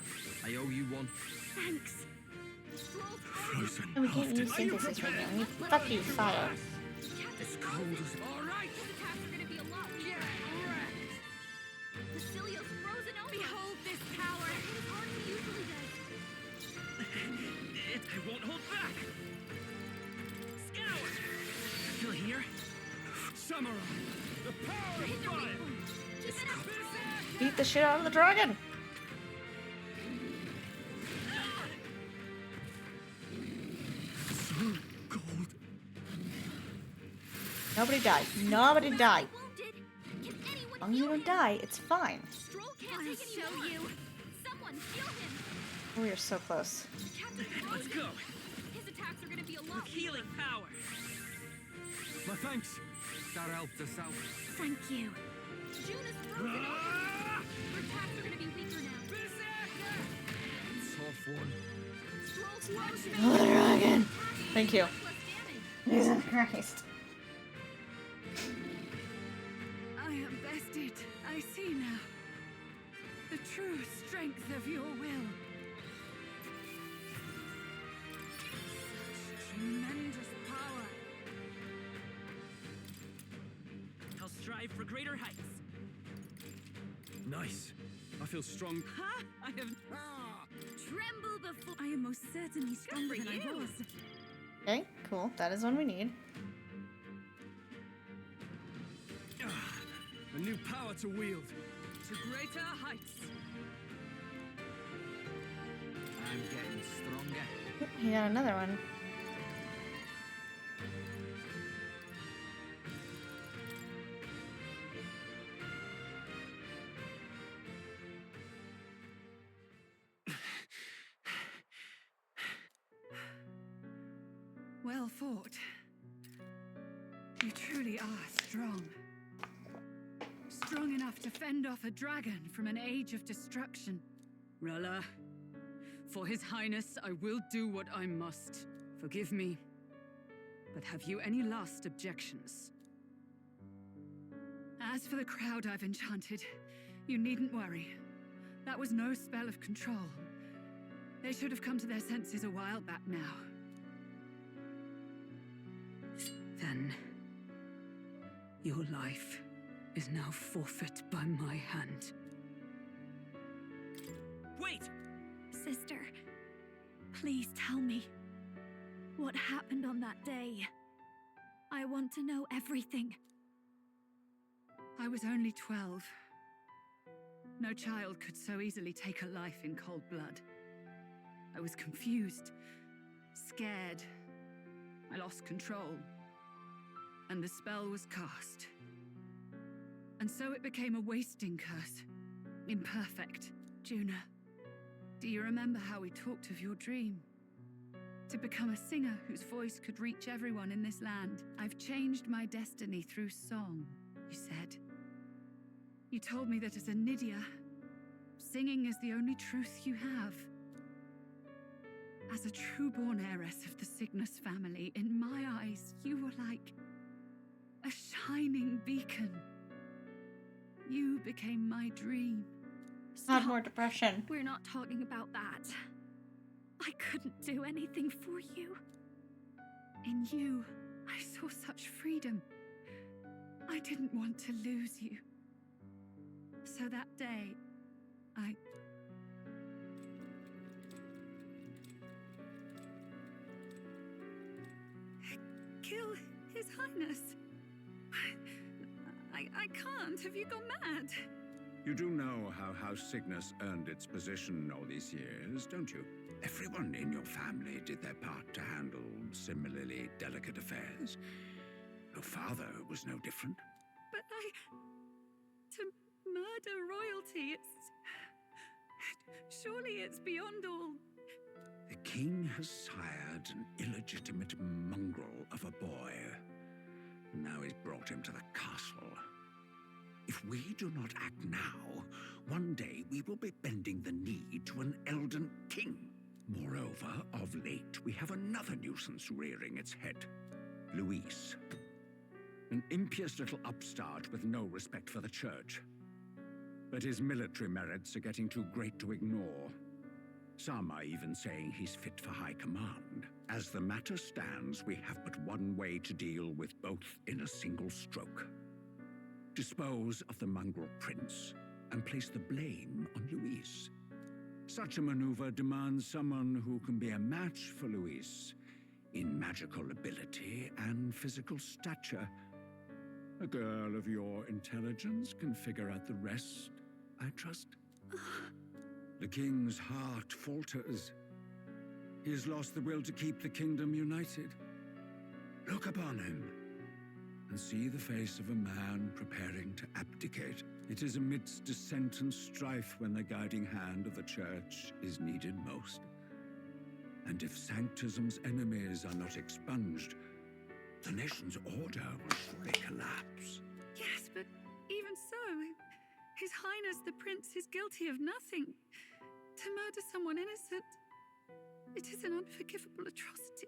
I owe you one. Thanks. Frozen. And we can't use synthesis right now. Fuck you, fire. It's cold as... All right. Behold this power. I won't hold back. Scour. Still here? Samurai. The power of fire. Beat the shit out of the dragon! So cold. Nobody die. Nobody die. As long as you don't die, it's fine. Oh, you're so close. Let's go. With healing power. My thanks. That helped us out. Thank you. Tough one. Oh, the dragon! Thank you. Jesus Christ. I am bested. I see now. The true strength of your will. Tremendous power. I'll strive for greater heights. Nice. I feel strong. Huh? I have Tremble before. I am most certainly stronger than I was. Okay, cool. That is one we need. A new power to wield. to greater heights. I'm getting stronger. He got another one. Well fought. You truly are strong. Strong enough to fend off a dragon from an age of destruction. Rella, for His Highness, I will do what I must. Forgive me. But have you any last objections? As for the crowd I've enchanted, you needn't worry. That was no spell of control. They should have come to their senses a while back now. Then, your life is now forfeit by my hand. Wait! Sister, please tell me. What happened on that day? I want to know everything. I was only 12. No child could so easily take a life in cold blood. I was confused, scared. I lost control. And the spell was cast. And so it became a wasting curse. Imperfect. Juna. Do you remember how we talked of your dream? To become a singer whose voice could reach everyone in this land. I've changed my destiny through song, you said. You told me that as a Nydia, singing is the only truth you have. As a true-born heiress of the Cygnus family, in my eyes, you were like a shining beacon. You became my dream. Have more depression. We're not talking about that. I couldn't do anything for you. In you, I saw such freedom. I didn't want to lose you. So that day, I... kill His Highness. I can't. Have you gone mad? You do know how House Cygnus earned its position all these years, don't you? Everyone in your family did their part to handle similarly delicate affairs. Your father was no different. But to murder royalty, surely it's beyond all. The king has sired an illegitimate mongrel of a boy. Now he's brought him to the castle. If we do not act now, one day we will be bending the knee to an Elden king. Moreover, of late, we have another nuisance rearing its head. Luis. An impious little upstart with no respect for the church. But his military merits are getting too great to ignore. Some are even saying he's fit for high command. As the matter stands, we have but one way to deal with both in a single stroke. Dispose of the mongrel prince and place the blame on Luis. Such a maneuver demands someone who can be a match for Luis in magical ability and physical stature. A girl of your intelligence can figure out the rest, I trust. The king's heart falters. He has lost the will to keep the kingdom united. Look upon him and see the face of a man preparing to abdicate. It is amidst dissent and strife when the guiding hand of the church is needed most. And if Sanctism's enemies are not expunged, the nation's order will surely collapse. Yes, but even so, His Highness the Prince is guilty of nothing. To murder someone innocent, it is an unforgivable atrocity.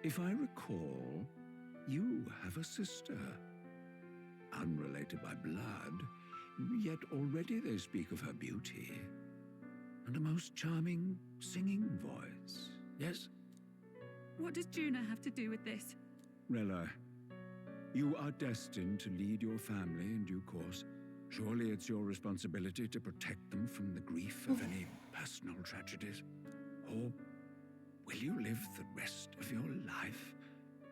If I recall, you have a sister. Unrelated by blood, yet already they speak of her beauty. And a most charming singing voice, yes? What does Juna have to do with this? Rella, you are destined to lead your family in due course. Surely it's your responsibility to protect them from the grief of any personal tragedies. Or will you live the rest of your life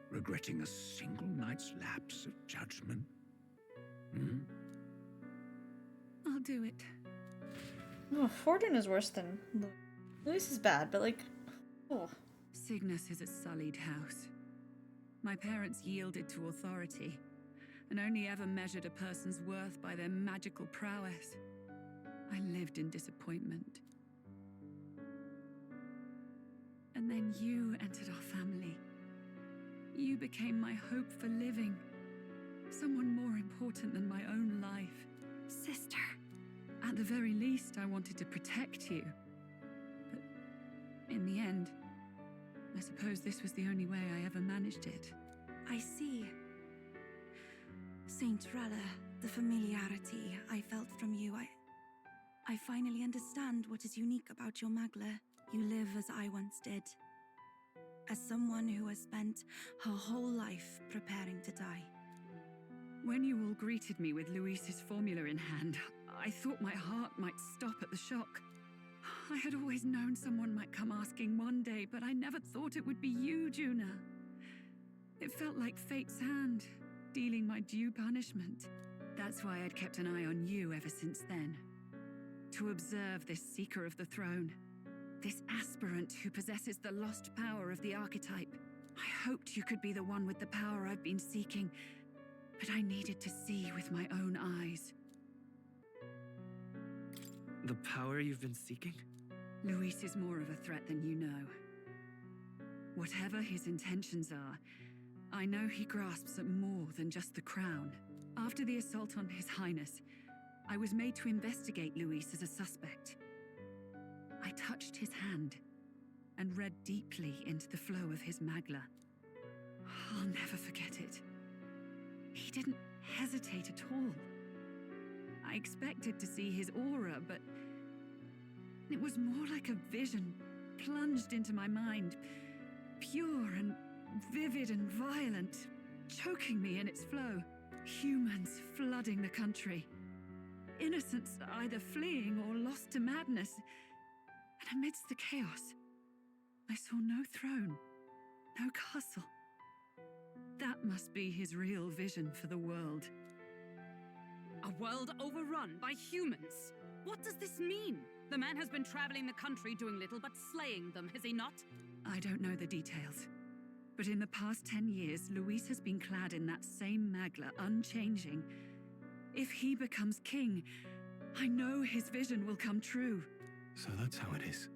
regretting a single night's lapse of judgment? I'll do it. Oh, Fortune is worse than Luis is bad, but like, oh. Cygnus is a sullied house. My parents yielded to authority, and only ever measured a person's worth by their magical prowess. I lived in disappointment. And then you entered our family. You became my hope for living. Someone more important than my own life. Sister. At the very least, I wanted to protect you. But in the end, I suppose this was the only way I ever managed it. I see. Saint Rella, the familiarity I felt from you, I finally understand what is unique about your Magla. You live as I once did. as someone who has spent her whole life preparing to die. When you all greeted me with Luis's formula in hand, I thought my heart might stop at the shock. I had always known someone might come asking one day, but I never thought it would be you, Juna. It felt like fate's hand, dealing my due punishment. That's why I'd kept an eye on you ever since then. To observe this seeker of the throne, this aspirant who possesses the lost power of the archetype. I hoped you could be the one with the power I've been seeking, but I needed to see with my own eyes. The power you've been seeking? Luis is more of a threat than you know. Whatever his intentions are, I know he grasps at more than just the crown. After the assault on His Highness, I was made to investigate Luis as a suspect. I touched his hand and read deeply into the flow of his magla. I'll never forget it. He didn't hesitate at all. I expected to see his aura, but it was more like a vision plunged into my mind, pure and vivid and violent, choking me in its flow. Humans flooding the country. Innocents either fleeing or lost to madness. And amidst the chaos, I saw no throne, no castle. That must be his real vision for the world. A world overrun by humans? What does this mean? The man has been traveling the country doing little but slaying them, has he not? I don't know the details. But in the past 10 years, Luis has been clad in that same magla, unchanging. If he becomes king, I know his vision will come true. So that's how it is.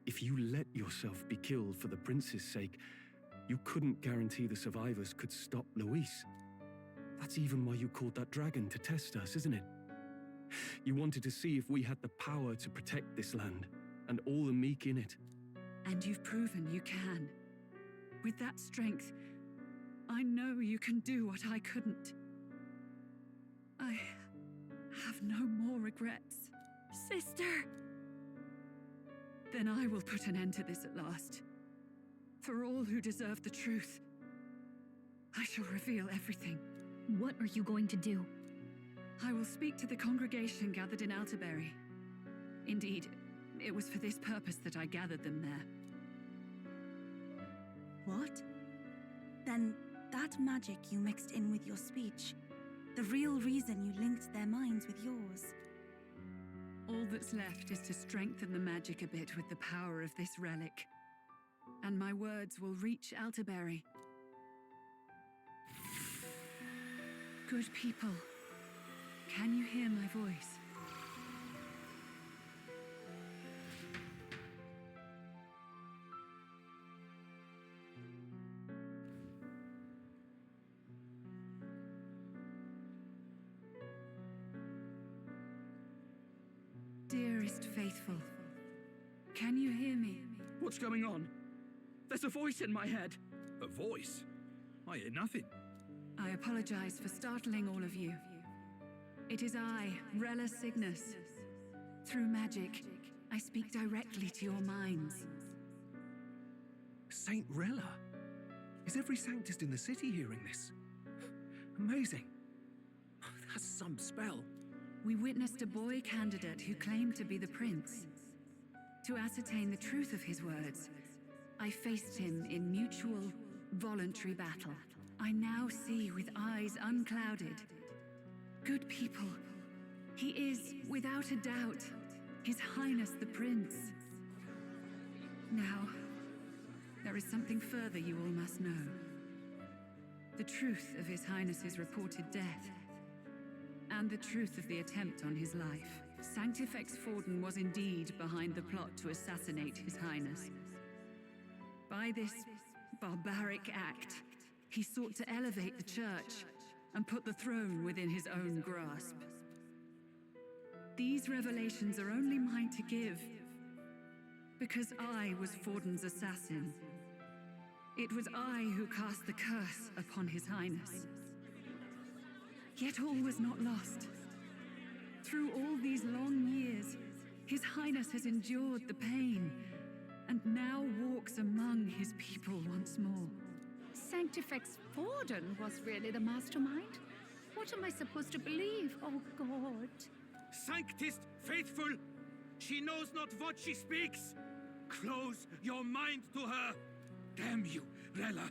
If you let yourself be killed for the prince's sake, you couldn't guarantee the survivors could stop Luis. That's even why you called that dragon to test us, isn't it? You wanted to see if we had the power to protect this land, and all the meek in it. And you've proven you can. With that strength, I know you can do what I couldn't. I have no more regrets. Sister! Then I will put an end to this at last. For all who deserve the truth, I shall reveal everything. What are you going to do? I will speak to the congregation gathered in Altaberry. Indeed, it was for this purpose that I gathered them there. What? Then that magic you mixed in with your speech, the real reason you linked their minds with yours. All that's left is to strengthen the magic a bit with the power of this relic. And my words will reach Altaberry. Good people, can you hear my voice? Dearest faithful, can you hear me? What's going on? There's a voice in my head. A voice? I hear nothing. I apologize for startling all of you. It is I, Rella Cygnus. Through magic, I speak directly to your minds. Saint Rella? Is every Sanctist in the city hearing this? Amazing. That's some spell. We witnessed a boy candidate who claimed to be the prince. To ascertain the truth of his words, I faced him in mutual, voluntary battle. I now see with eyes unclouded. Good people, he is, without a doubt, His Highness the Prince. Now, there is something further you all must know. The truth of His Highness's reported death, and the truth of the attempt on his life. Sanctifex Forden was indeed behind the plot to assassinate His Highness. By this barbaric act, he sought to elevate the church and put the throne within his own grasp. These revelations are only mine to give, because I was Forden's assassin. It was I who cast the curse upon His Highness. Yet all was not lost. Through all these long years, His Highness has endured the pain and now walks among his people once more. Sanctifex Forden was really the mastermind? What am I supposed to believe? Oh, God. Sanctist faithful! She knows not what she speaks! Close your mind to her! Damn you, Rella!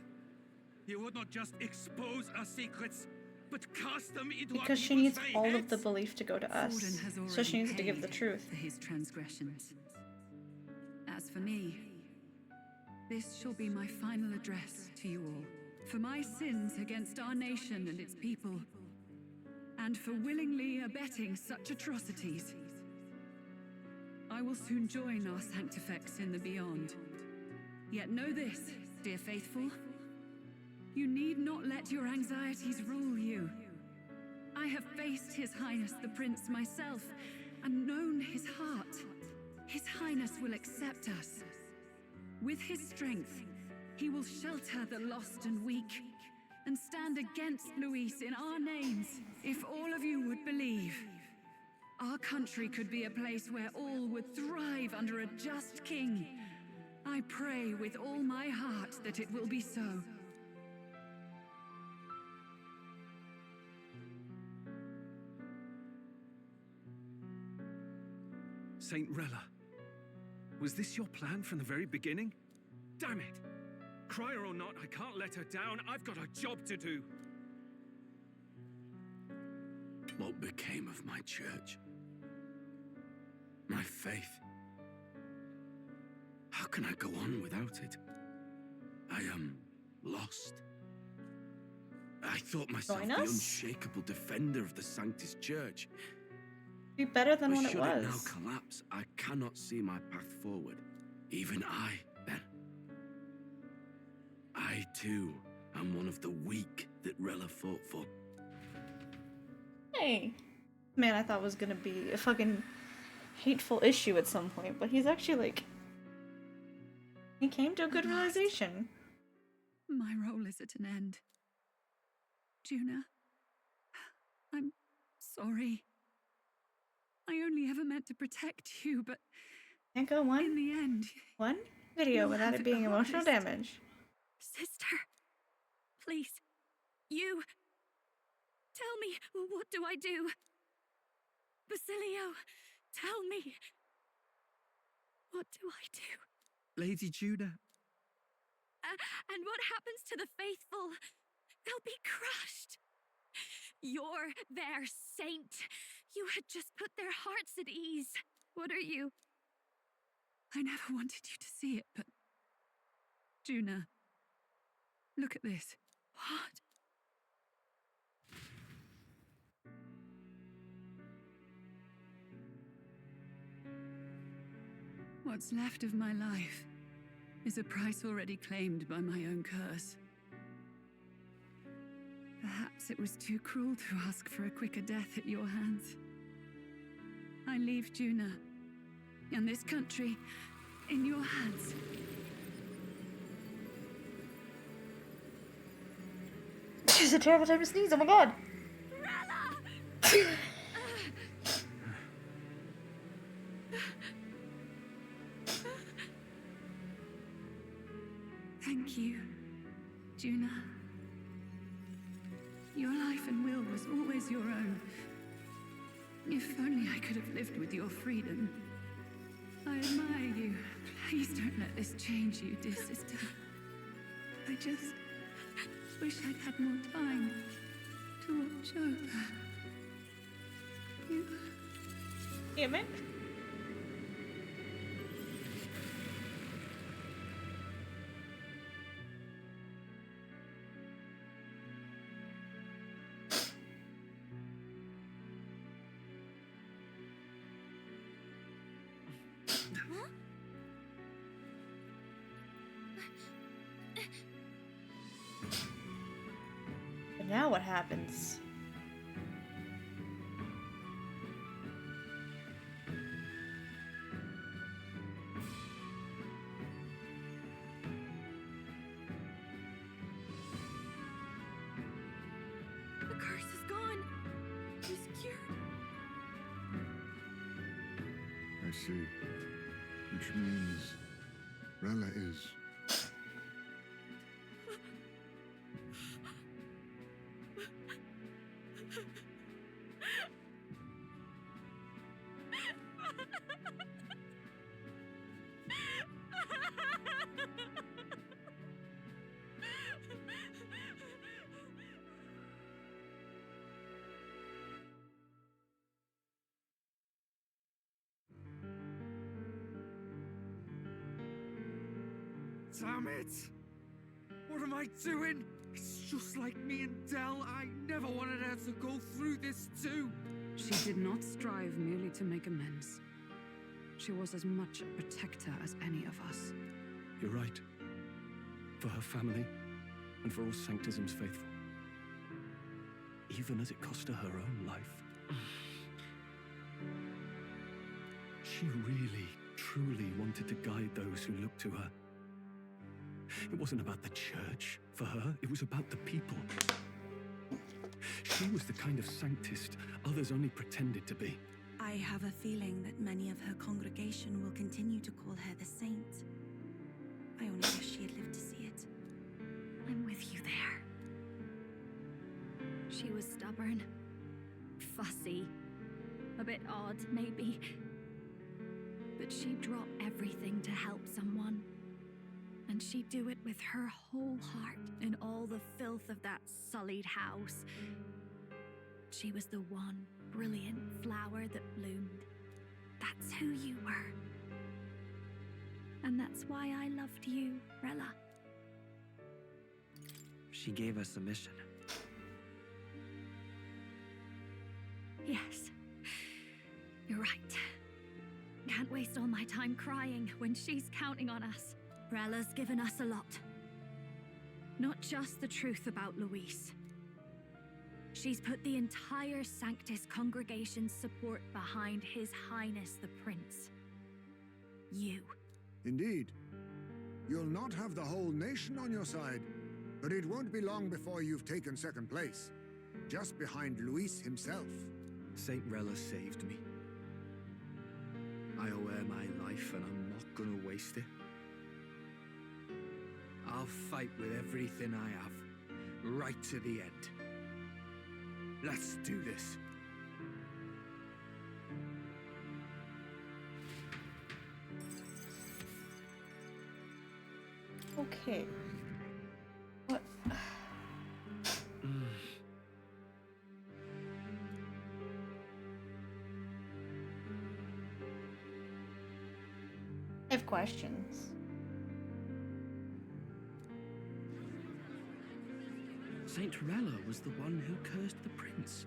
You would not just expose our secrets, but cast them into Because she needs all of the belief to go to us, so she needs to give the truth. For his transgressions. As for me, this shall be my final address to you all. For my sins against our nation and its people, and for willingly abetting such atrocities, I will soon join our Sanctifex in the beyond. Yet know this, dear faithful, you need not let your anxieties rule you. I have faced His Highness the Prince myself, and known his heart. His Highness will accept us. With his strength, he will shelter the lost and weak, and stand against Luis in our names, if all of you would believe. Our country could be a place where all would thrive under a just king. I pray with all my heart that it will be so. Saint Rella, was this your plan from the very beginning? Damn it! Crier or not, I can't let her down. I've got a job to do. What became of my church? My faith? How can I go on without it? I am lost. I thought myself the unshakable defender of the Sanctus Church. Be better than when it Should was. it now collapse, I cannot see my path forward. Even I, then. I, too, am one of the weak that Rella fought for. Hey. Man, I thought was gonna be a fucking hateful issue at some point, but he's actually like... He came to a good realization. My role is at an end. Juna, I'm sorry. I only ever meant to protect you, but can't go in the end, one video without it being emotional damage. Sister, please, you... Tell me, what do I do? Basilio, tell me. What do I do? Lady Juna. And what happens to the faithful? They'll be crushed. You're their saint. You had just put their hearts at ease. What are you? I never wanted you to see it, but... Juna, look at this. What? What's left of my life is a price already claimed by my own curse. Perhaps it was too cruel to ask for a quicker death at your hands. I leave Juna and this country in your hands. This is a terrible time to sneeze, oh my god! Thank you, Juna. Your life and will was always your own. If only I could have lived with your freedom. I admire you. Please don't let this change you, dear sister. I just wish I'd had more time to watch over you. Damn it. But now what happens? The curse is gone. He's cured. I see. Which means Rella is... Damn it! What am I doing? It's just like me and Dell. I never wanted her to go through this too. She did not strive merely to make amends. She was as much a protector as any of us. You're right. For her family, and for all Sanctism's faithful. Even as it cost her her own life. She really, truly wanted to guide those who looked to her. It wasn't about the church for her, it was about the people. She was the kind of Sanctist others only pretended to be. I have a feeling that many of her congregation will continue to call her the saint. I only wish she had lived to see it. I'm with you there. She was stubborn, fussy, a bit odd, maybe. But she'd drop everything to help someone. And she'd do it with her whole heart in all the filth of that sullied house. She was the one brilliant flower that bloomed. That's who you were. And that's why I loved you, Rella. She gave us a mission. Yes, you're right. Can't waste all my time crying when she's counting on us. Rella's given us a lot. Not just the truth about Luis. She's put the entire Sanctus congregation's support behind His Highness the Prince. You. Indeed. You'll not have the whole nation on your side, but it won't be long before you've taken second place, just behind Luis himself. Saint Rella saved me. I owe her my life and I'm not gonna waste it. I'll fight with everything I have, right to the end. Let's do this. Okay. What? I have questions. Saint Rella was the one who cursed the prince.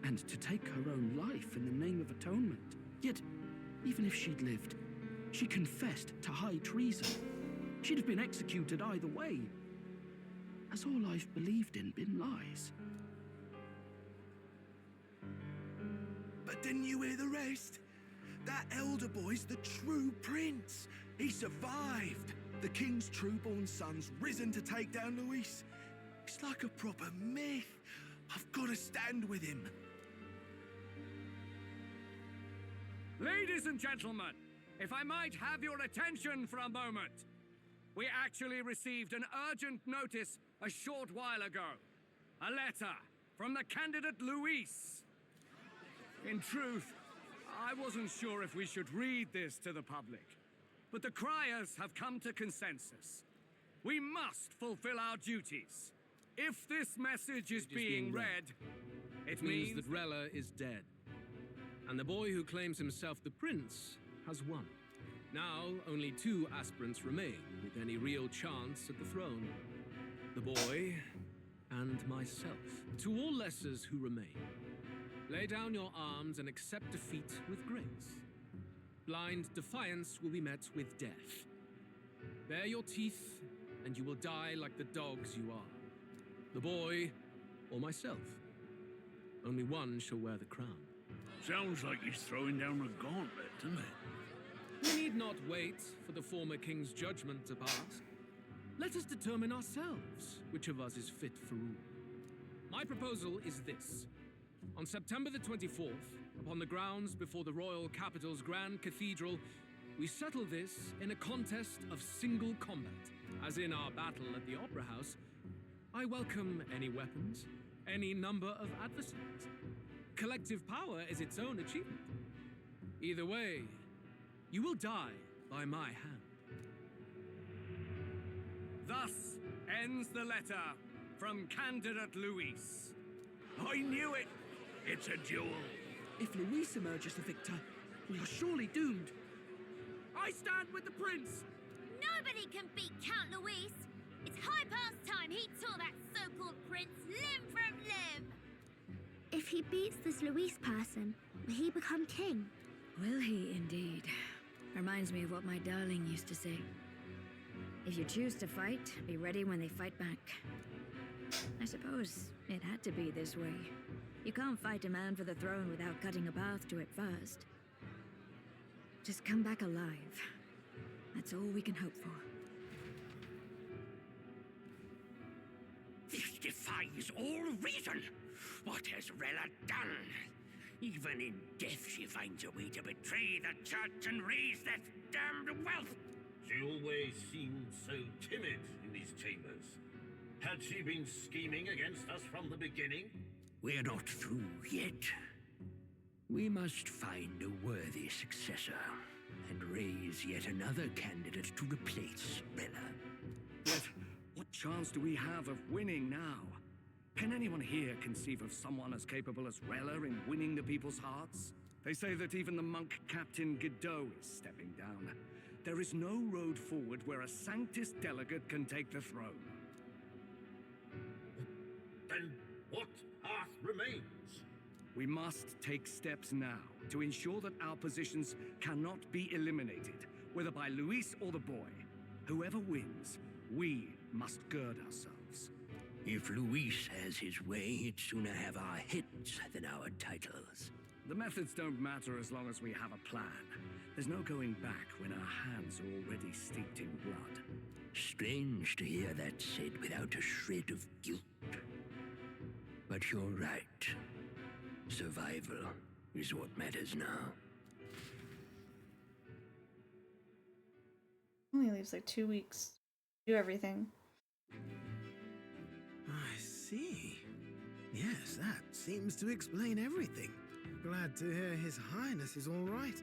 And to take her own life in the name of atonement. Yet, even if she'd lived, she confessed to high treason. She'd have been executed either way. Has all I've believed in been lies? But didn't you hear the rest? That elder boy's the true prince. He survived. The king's true-born son's risen to take down Luis. It's like a proper myth. I've got to stand with him. Ladies and gentlemen, if I might have your attention for a moment. We actually received an urgent notice a short while ago. A letter from the candidate Luis. In truth, I wasn't sure if we should read this to the public, but the criers have come to consensus. We must fulfill our duties. If this message is being read, it means that Rella is dead. And the boy who claims himself the prince has won. Now, only 2 aspirants remain with any real chance at the throne. The boy and myself. To all lessers who remain, lay down your arms and accept defeat with grace. Blind defiance will be met with death. Bare your teeth, and you will die like the dogs you are. The boy or myself. Only one shall wear the crown. Sounds like he's throwing down a gauntlet, doesn't it? We need not wait for the former king's judgment to pass. Let us determine ourselves which of us is fit for rule. My proposal is this. On September the 24th, upon the grounds before the royal capital's Grand Cathedral, We settle this in a contest of single combat, as in our battle at the Opera House. I welcome any weapons, any number of adversaries. Collective power is its own achievement. Either way, you will die by my hand. Thus ends the letter from candidate Luis. I knew it! It's a duel. If Luis emerges the victor, we are surely doomed. I stand with the prince! Nobody can beat Count Luis! It's high past time he tore that so-called prince limb from limb! If he beats this Luis person, will he become king? Will he indeed? Reminds me of what my darling used to say. If you choose to fight, be ready when they fight back. I suppose it had to be this way. You can't fight a man for the throne without cutting a path to it first. Just come back alive. That's all we can hope for. This defies all reason. What has Rella done? Even in death, she finds a way to betray the church and raise that damned wealth. She always seemed so timid in these chambers. Had she been scheming against us from the beginning? We're not through yet. We must find a worthy successor and raise yet another candidate to replace Rella. Yet, what chance do we have of winning now? Can anyone here conceive of someone as capable as Rella in winning the people's hearts? They say that even the monk Captain Godot is stepping down. There is no road forward where a Sanctus delegate can take the throne. Then what path remains? We must take steps now to ensure that our positions cannot be eliminated, whether by Luis or the boy. Whoever wins, we must gird ourselves. If Luis has his way, he'd sooner have our heads than our titles. The methods don't matter as long as we have a plan. There's no going back when our hands are already steeped in blood. Strange to hear that said without a shred of guilt. But you're right. Survival is what matters now. Only leaves like 2 weeks to do everything. I see. Yes, that seems to explain everything. Glad to hear His Highness is all right.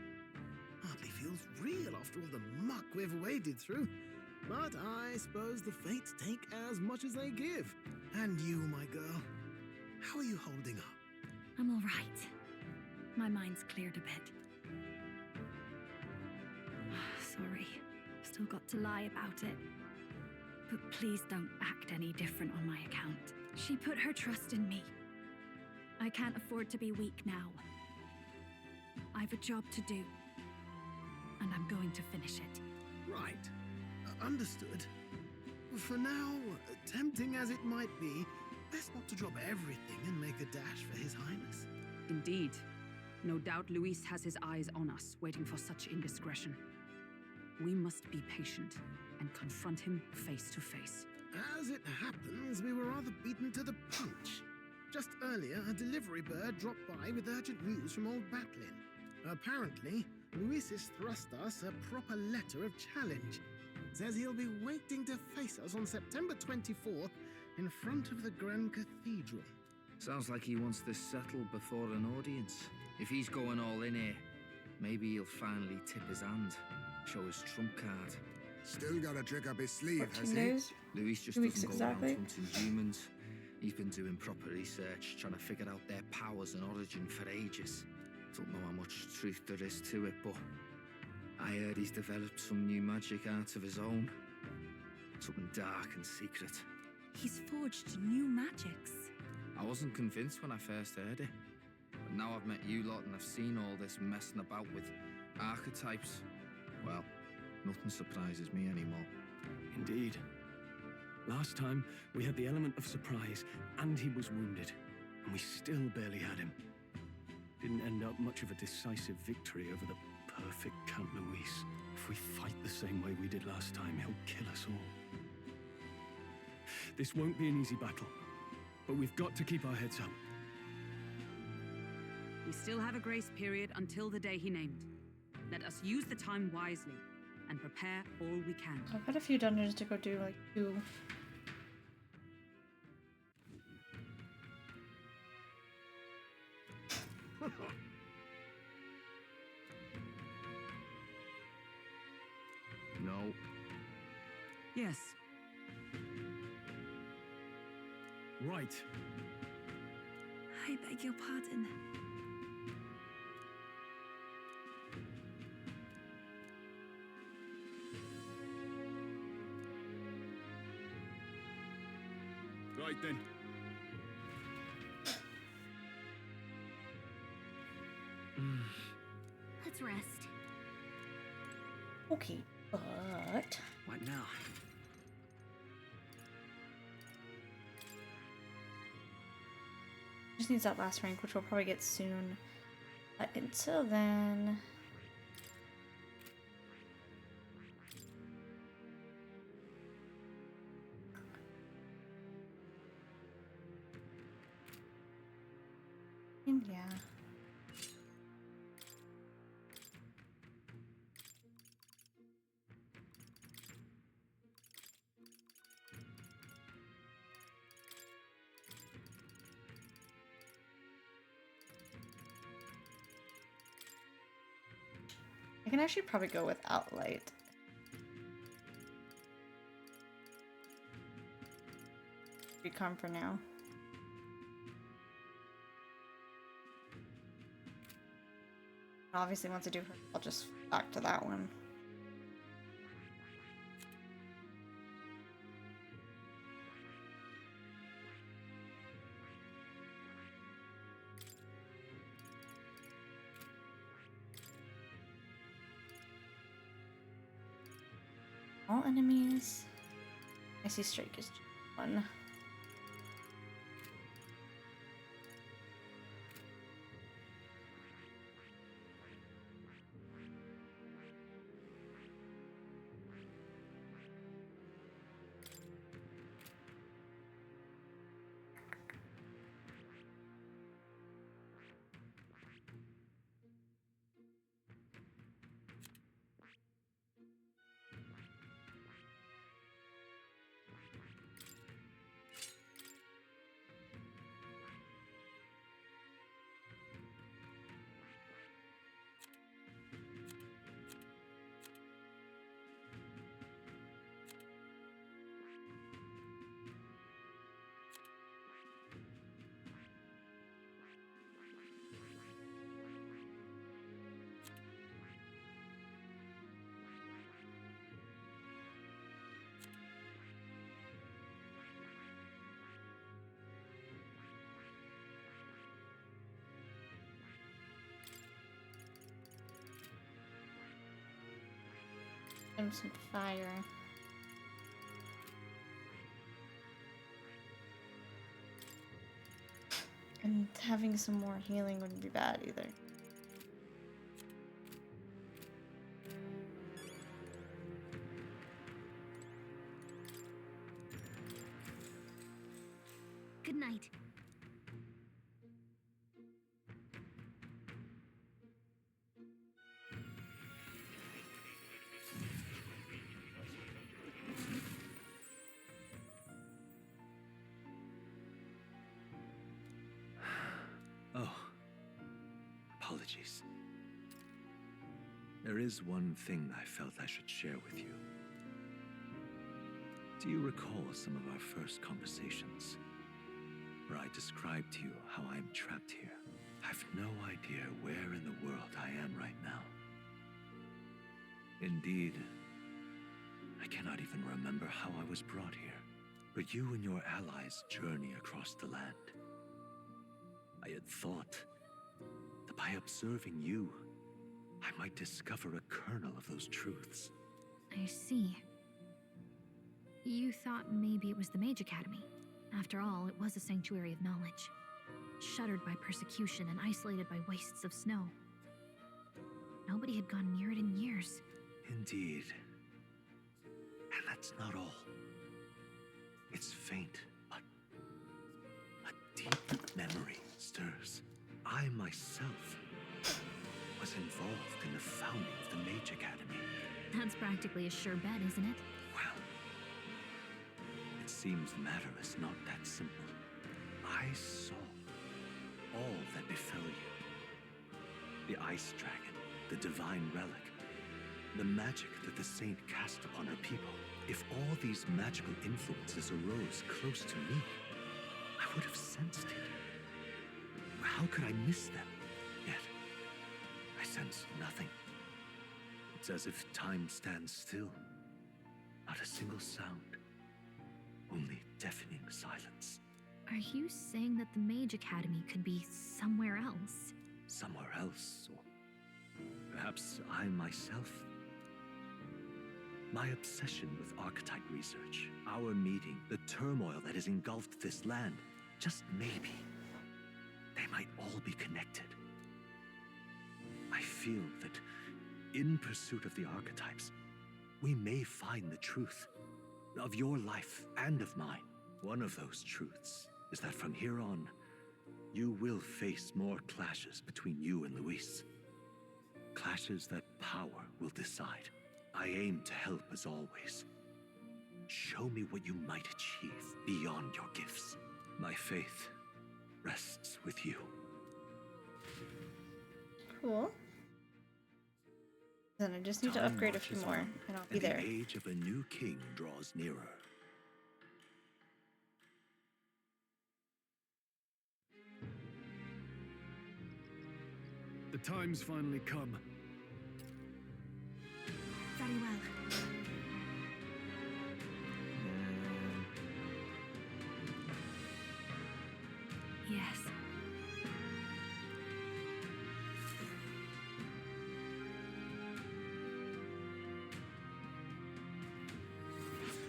Hardly feels real after all the muck we've waded through. But I suppose the fates take as much as they give. And you, my girl, how are you holding up? I'm all right. My mind's cleared a bit. Sorry. Still got to lie about it. But please don't act any different on my account. She put her trust in me. I can't afford to be weak now. I've a job to do. And I'm going to finish it. Right. Understood. For now, tempting as it might be, best not to drop everything and make a dash for His Highness. Indeed. No doubt Luis has his eyes on us, waiting for such indiscretion. We must be patient and confront him face to face. As it happens, we were rather beaten to the punch. Just earlier, a delivery bird dropped by with urgent news from old Batlin. Apparently, Luis has thrust us a proper letter of challenge. Says he'll be waiting to face us on September 24th in front of the Grand Cathedral. Sounds like he wants this settled before an audience. If he's going all in here, maybe he'll finally tip his hand, show his trump card. Still got a trick up his sleeve, has he? Days? Luis just 2 weeks doesn't go around exactly. hunting humans. He's been doing proper research, trying to figure out their powers and origin for ages. Don't know how much truth there is to it, but I heard he's developed some new magic art of his own. Something dark and secret. He's forged new magics. I wasn't convinced when I first heard it. But now I've met you lot and I've seen all this messing about with archetypes. Well, nothing surprises me anymore. Indeed. Last time, we had the element of surprise, and he was wounded. And we still barely had him. Didn't end up much of a decisive victory over the perfect Count Luis. If we fight the same way we did last time, he'll kill us all. This won't be an easy battle, but we've got to keep our heads up. We still have a grace period until the day he named. Let us use the time wisely and prepare all we can. I've got a few dungeons to go do, like 2. No. Yes. Right. I beg your pardon. Right then. Let's rest. Okay, but What now? just needs that last rank, which we'll probably get soon. But until then, and yeah. I can actually probably go without light. Recon for now. Obviously, once I do her, I'll just back to that one. All enemies. I see strike is just 1. And some fire. And having some more healing wouldn't be bad either. Good night. Oh, apologies. There is one thing I felt I should share with you. Do you recall some of our first conversations, where I described to you how I'm trapped here? I've no idea where in the world I am right now. Indeed, I cannot even remember how I was brought here. But you and your allies journey across the land. I had thought that by observing you, I might discover a kernel of those truths. I see. You thought maybe it was the Mage Academy. After all, it was a sanctuary of knowledge. Shuttered by persecution and isolated by wastes of snow. Nobody had gone near it in years. Indeed. And that's not all. It's faint, but a deep memory stirs. I myself was involved in the founding of the Mage Academy. That's practically a sure bet, isn't it? Well, it seems the matter is not that simple. I saw all that befell you. The ice dragon, the divine relic, the magic that the saint cast upon her people. If all these magical influences arose close to me, I would have sensed it. How could I miss them? Yet, I sense nothing. It's as if time stands still. Not a single sound. Only deafening silence. Are you saying that the Mage Academy could be somewhere else? Somewhere else, or perhaps I myself. My obsession with archetype research, our meeting, the turmoil that has engulfed this land, just maybe, they might all be connected. I feel that in pursuit of the archetypes, we may find the truth of your life and of mine. One of those truths is that from here on, you will face more clashes between you and Luis. Clashes that power will decide. I aim to help as always. Show me what you might achieve beyond your gifts. My faith rests with you. Cool. Then I just need to upgrade a few more, and I'll be there. The age of a new king draws nearer. The time's finally come. Very well. Yes.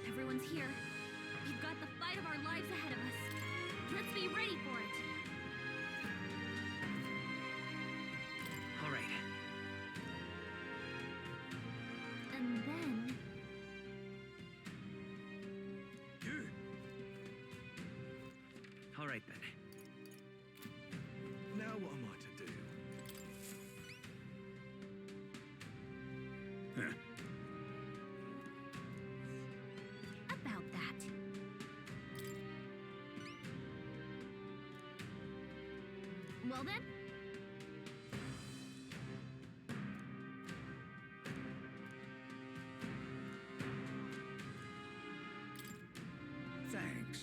Everyone's here. We've got the fight of our lives ahead of us. Let's be ready for it. All right. And then... All right, then. Now what am I to do? About that. Well then. Thanks.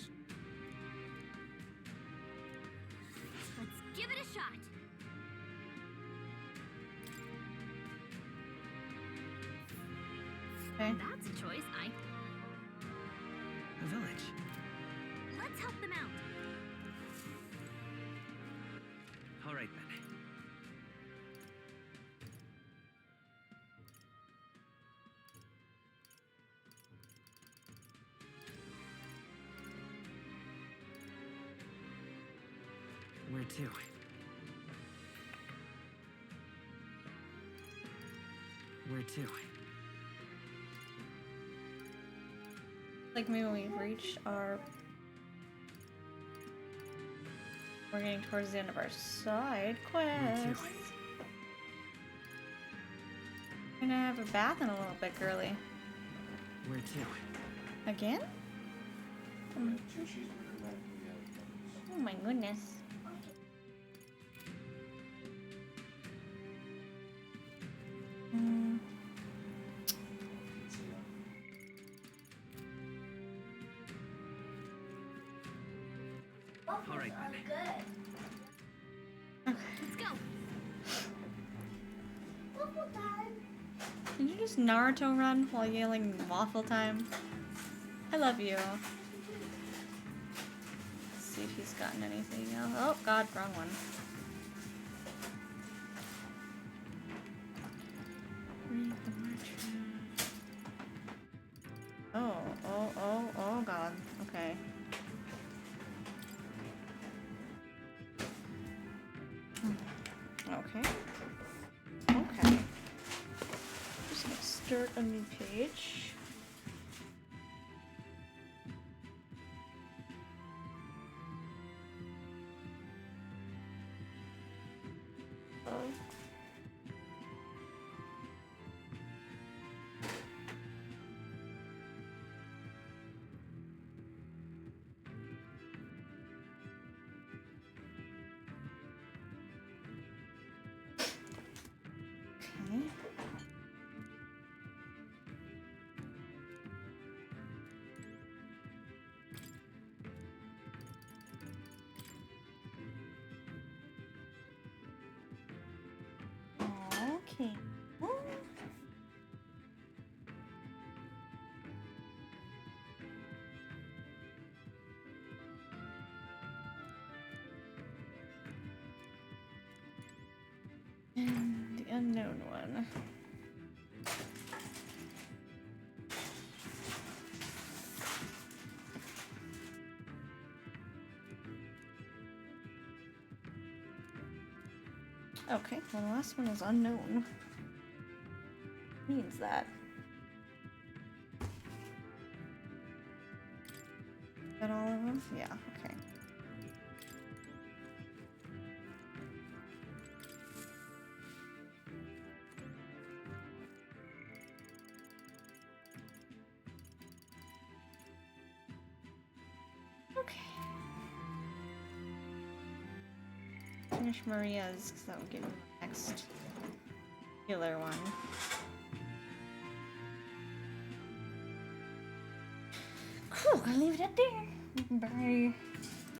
Let's give it a shot. Okay. That's a choice. A village. Let's help them out. All right, then. Where to? Where to? Like maybe we've reached our... We're getting towards the end of our side quest. Gonna have a bath in a little bit, girly. Where to? Again? Oh my goodness. All right, then. Let's go. Did you just Naruto run while yelling waffle time? I love you. Let's see if he's gotten anything else. Oh god, wrong one. Oh god. Okay. Okay. Okay. Just gonna start a new page. Okay. And the unknown one. Okay, well the last one is unknown. Means that. Got all of them? Yeah, okay. Okay. Finish Maria's, because that will give me the next healer one. Cool, I'll leave it at there. Bye.